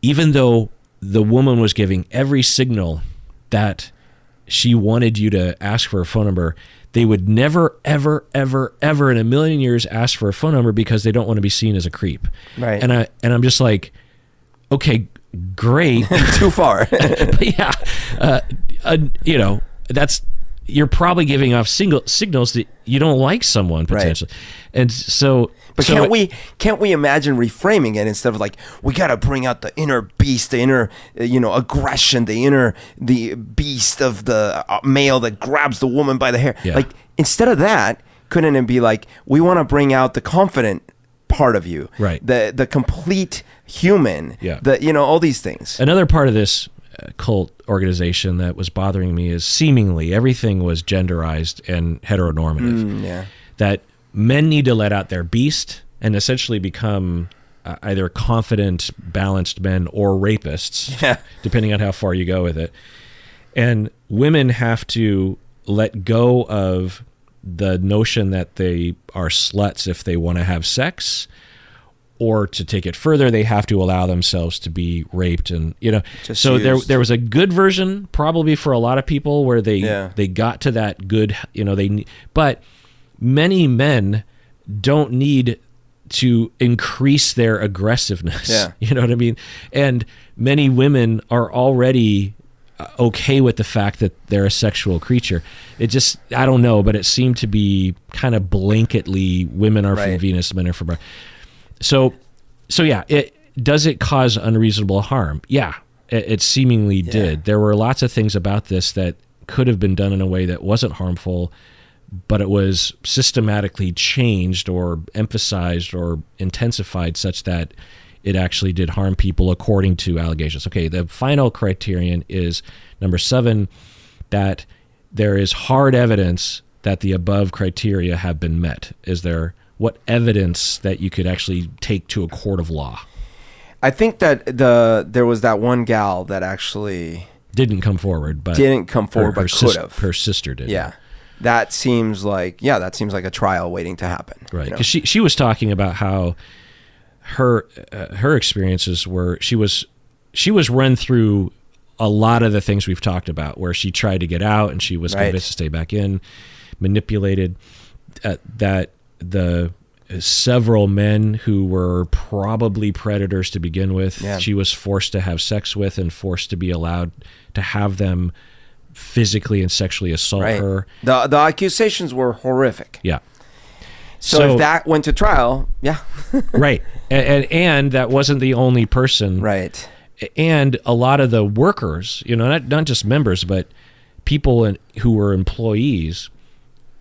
even though the woman was giving every signal that she wanted you to ask for a phone number, they would never, ever, ever, ever in a million years ask for a phone number because they don't want to be seen as a creep. Right. And I'm just like, okay, great. Too far. But yeah, you're probably giving off signals that you don't like someone potentially. Right. And so, but can't we imagine reframing it instead of like, we got to bring out the inner beast, the inner, aggression, the beast of the male that grabs the woman by the hair. Yeah. Like, instead of that, couldn't it be like, we want to bring out the confident part of you, right? The complete human, yeah. All these things. Another part of this cult organization that was bothering me is seemingly everything was genderized and heteronormative. Yeah. That men need to let out their beast and essentially become either confident, balanced men or rapists, yeah. depending on how far you go with it. And women have to let go of the notion that they are sluts if they want to have sex, or to take it further, they have to allow themselves to be raped. And, Just so used. there was a good version probably for a lot of people where they got to that good, but many men don't need to increase their aggressiveness. Yeah. You know what I mean? And many women are already okay with the fact that they're a sexual creature. It just, I don't know, but it seemed to be kind of blanketly women are from Venus, men are from Mars. So yeah, does it cause unreasonable harm? Yeah, it seemingly did. There were lots of things about this that could have been done in a way that wasn't harmful, but it was systematically changed or emphasized or intensified such that it actually did harm people according to allegations. Okay, the final criterion is number 7, that there is hard evidence that the above criteria have been met. Is there... what evidence that you could actually take to a court of law? I think that there was that one gal that actually didn't come forward, but could have. Her sister did. Yeah, that seems like a trial waiting to happen. Right, because she was talking about how her experiences were. She was run through a lot of the things we've talked about, where she tried to get out and she was convinced to stay back in, manipulated. That the several men who were probably predators to begin with, she was forced to have sex with and forced to be allowed to have them physically and sexually assault her. The accusations were horrific. Yeah. So if that went to trial, right. And that wasn't the only person. Right. And a lot of the workers, not just members, but people who were employees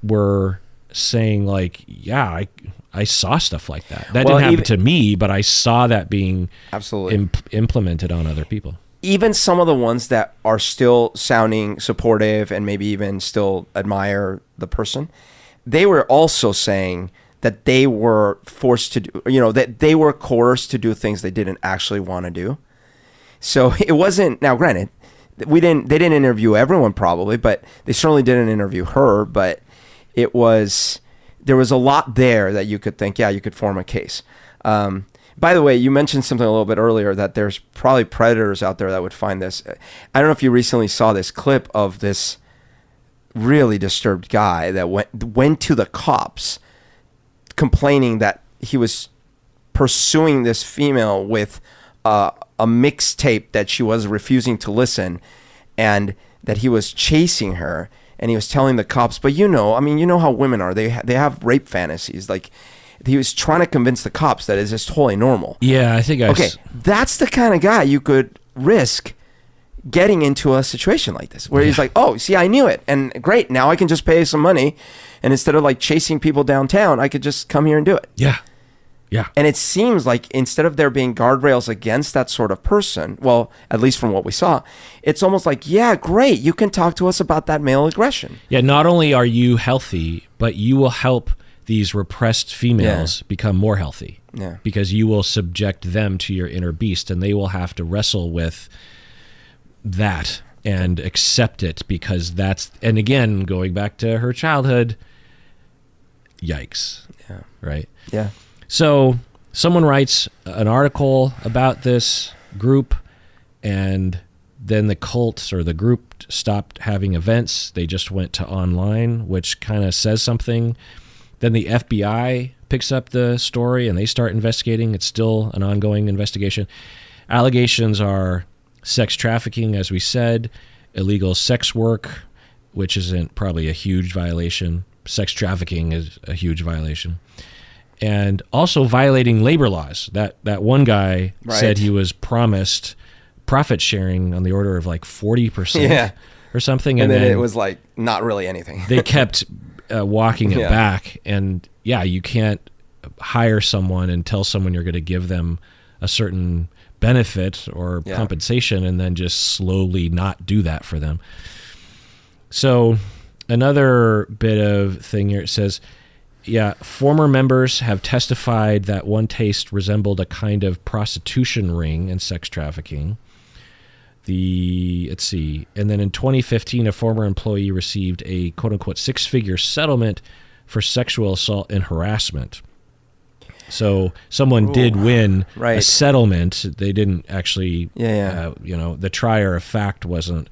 were saying like, I saw stuff like that. That didn't happen to me, but I saw that being absolutely implemented on other people. Even some of the ones that are still sounding supportive and maybe even still admire the person, they were also saying that they were forced to do, that they were coerced to do things they didn't actually want to do. So it wasn't, now granted, they didn't interview everyone probably, but they certainly didn't interview her, but there was a lot there that you could think, you could form a case. By the way, you mentioned something a little bit earlier that there's probably predators out there that would find this. I don't know if you recently saw this clip of this really disturbed guy that went to the cops complaining that he was pursuing this female with a mixtape that she was refusing to listen, and that he was chasing her. And he was telling the cops, but you know how women are. They have rape fantasies. Like, he was trying to convince the cops that it's just totally normal. Yeah, I think that's the kind of guy you could risk getting into a situation like this where he's like, oh, see, I knew it. And great. Now I can just pay some money. And instead of like chasing people downtown, I could just come here and do it. Yeah. Yeah. And it seems like instead of there being guardrails against that sort of person, well, at least from what we saw, it's almost like, yeah, great. You can talk to us about that male aggression. Yeah. Not only are you healthy, but you will help these repressed females become more healthy. Yeah. Because you will subject them to your inner beast, and they will have to wrestle with that and accept it, because that's, and again, going back to her childhood, yikes. Yeah. Right? Yeah. So someone writes an article about this group, and then the cult or the group stopped having events. They just went to online, which kind of says something. Then the FBI picks up the story and they start investigating. It's still an ongoing investigation. Allegations are sex trafficking, as we said, illegal sex work, which isn't probably a huge violation. Sex trafficking is a huge violation. And also violating labor laws. That one guy said he was promised profit sharing on the order of like 40% or something. And then it was like not really anything. They kept walking it back. And you can't hire someone and tell someone you're going to give them a certain benefit or compensation and then just slowly not do that for them. So another bit of thing here, it says, former members have testified that OneTaste resembled a kind of prostitution ring and sex trafficking. And then in 2015, a former employee received a quote-unquote six-figure settlement for sexual assault and harassment. So someone did win a settlement. They didn't actually, the trier of fact wasn't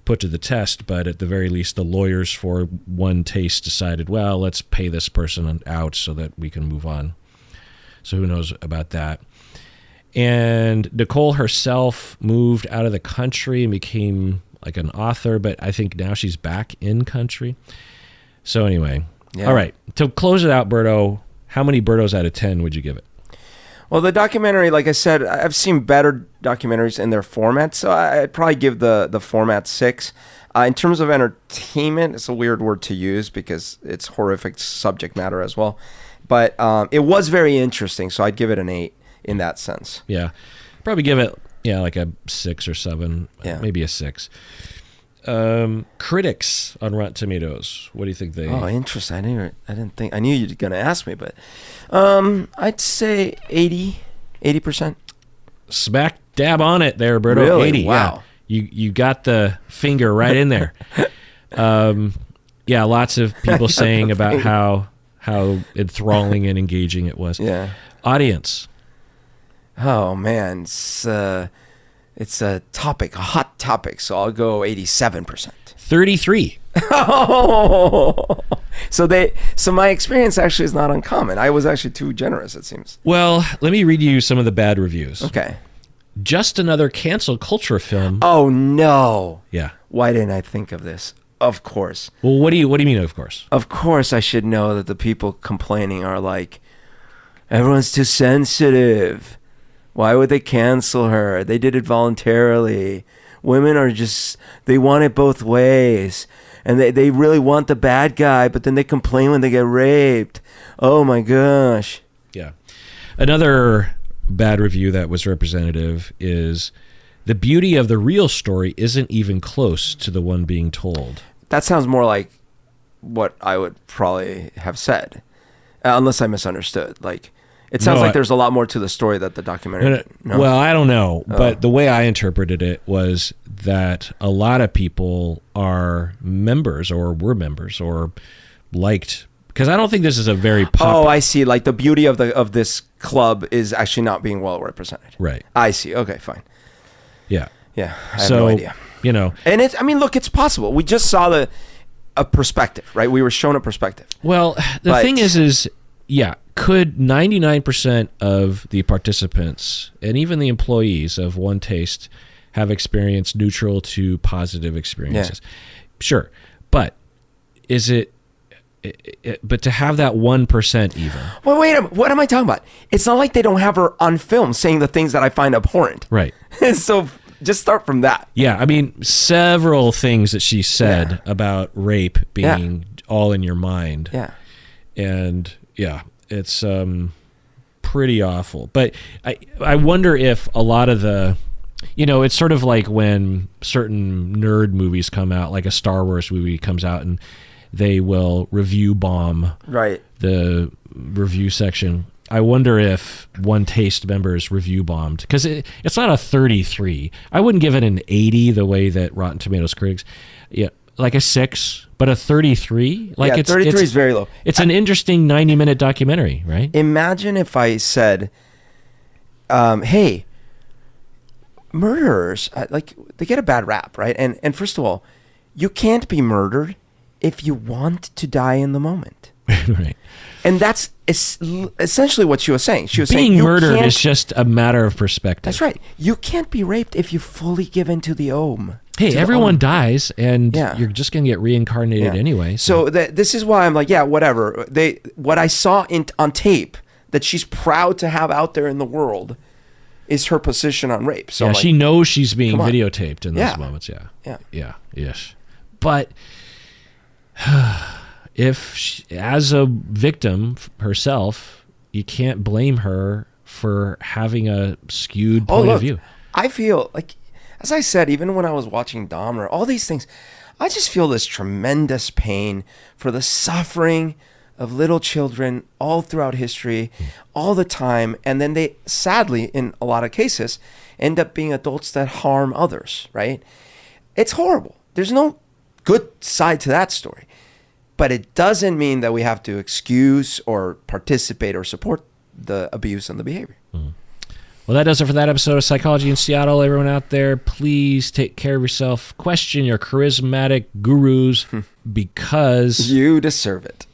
put to the test, but at the very least, the lawyers for OneTaste decided, well, let's pay this person out so that we can move on. So who knows about that? And Nicole herself moved out of the country and became like an author, but I think now she's back in country. So anyway, all right. To close it out, Berto, how many Bertos out of 10 would you give it? Well, the documentary, like I said, I've seen better documentaries in their format, so I'd probably give the format 6. In terms of entertainment, it's a weird word to use because it's horrific subject matter as well. But it was very interesting, so I'd give it an 8 in that sense. Yeah. Probably give it, like a 6 or 7, maybe a 6. Critics on Rotten Tomatoes, what do you think they... Oh, interesting. I knew you were going to ask me, but I'd say 80%. Smack dab on it there, Berto. Really? 80. Wow. Yeah. You got the finger right in there. Lots of people saying about how enthralling and engaging it was. Yeah. Audience. Oh man, it's a topic, a hot topic, so I'll go 87%. 33. So my experience actually is not uncommon. I was actually too generous, it seems. Well, let me read you some of the bad reviews. Okay. Just another cancel culture film. Oh no. Yeah. Why didn't I think of this? Of course. Well, what do you mean of course? Of course I should know that the people complaining are like, everyone's too sensitive. Why would they cancel her? They did it voluntarily. Women are just, they want it both ways. And they really want the bad guy, but then they complain when they get raped. Oh my gosh. Yeah. Another bad review that was representative is the beauty of the real story isn't even close to the one being told. That sounds more like what I would probably have said, unless I misunderstood. Like, it sounds like there's a lot more to the story that the documentary... No? Well, I don't know. But the way I interpreted it was that a lot of people are members or were members or liked... Because I don't think this is a very Oh, I see. Like the beauty of this club is actually not being well represented. Right. I see. Okay, fine. Yeah. Yeah, I have no idea. And it's possible. We just saw a perspective, right? We were shown a perspective. Well, the thing is... Could 99% of the participants and even the employees of OneTaste have experienced neutral to positive experiences? Yeah. Sure. But is it but to have that 1% even. Well, wait a minute. What am I talking about? It's not like they don't have her on film saying the things that I find abhorrent. Right. So just start from that. Yeah, I mean, several things that she said about rape being all in your mind. Yeah. And yeah, it's pretty awful. But I wonder if a lot of the, it's sort of like when certain nerd movies come out, like a Star Wars movie comes out, and they will review bomb the review section. I wonder if OneTaste members review bombed, because it's not a 33. I wouldn't give it an 80 the way that Rotten Tomatoes critics, like a 6, but a 33. Like 33 is very low. It's an interesting 90-minute documentary, right? Imagine if I said, "Hey, murderers, they get a bad rap, right? And first of all, you can't be murdered if you want to die in the moment." Right. And that's essentially what she was saying. She was saying being murdered is just a matter of perspective. That's right. You can't be raped if you fully give into the om. Hey, everyone dies, and you're just going to get reincarnated anyway. So this is why I'm like, whatever. What I saw on tape that she's proud to have out there in the world is her position on rape. So she knows she's being videotaped in those moments. Yes. But if she, as a victim herself, you can't blame her for having a skewed point of view. I feel like, as I said, even when I was watching Dahmer, all these things, I just feel this tremendous pain for the suffering of little children all throughout history, all the time. And then they, sadly, in a lot of cases, end up being adults that harm others, right? It's horrible. There's no good side to that story. But it doesn't mean that we have to excuse or participate or support the abuse and the behavior. Well, that does it for that episode of Psychology in Seattle. Everyone out there, please take care of yourself. Question your charismatic gurus because you deserve it.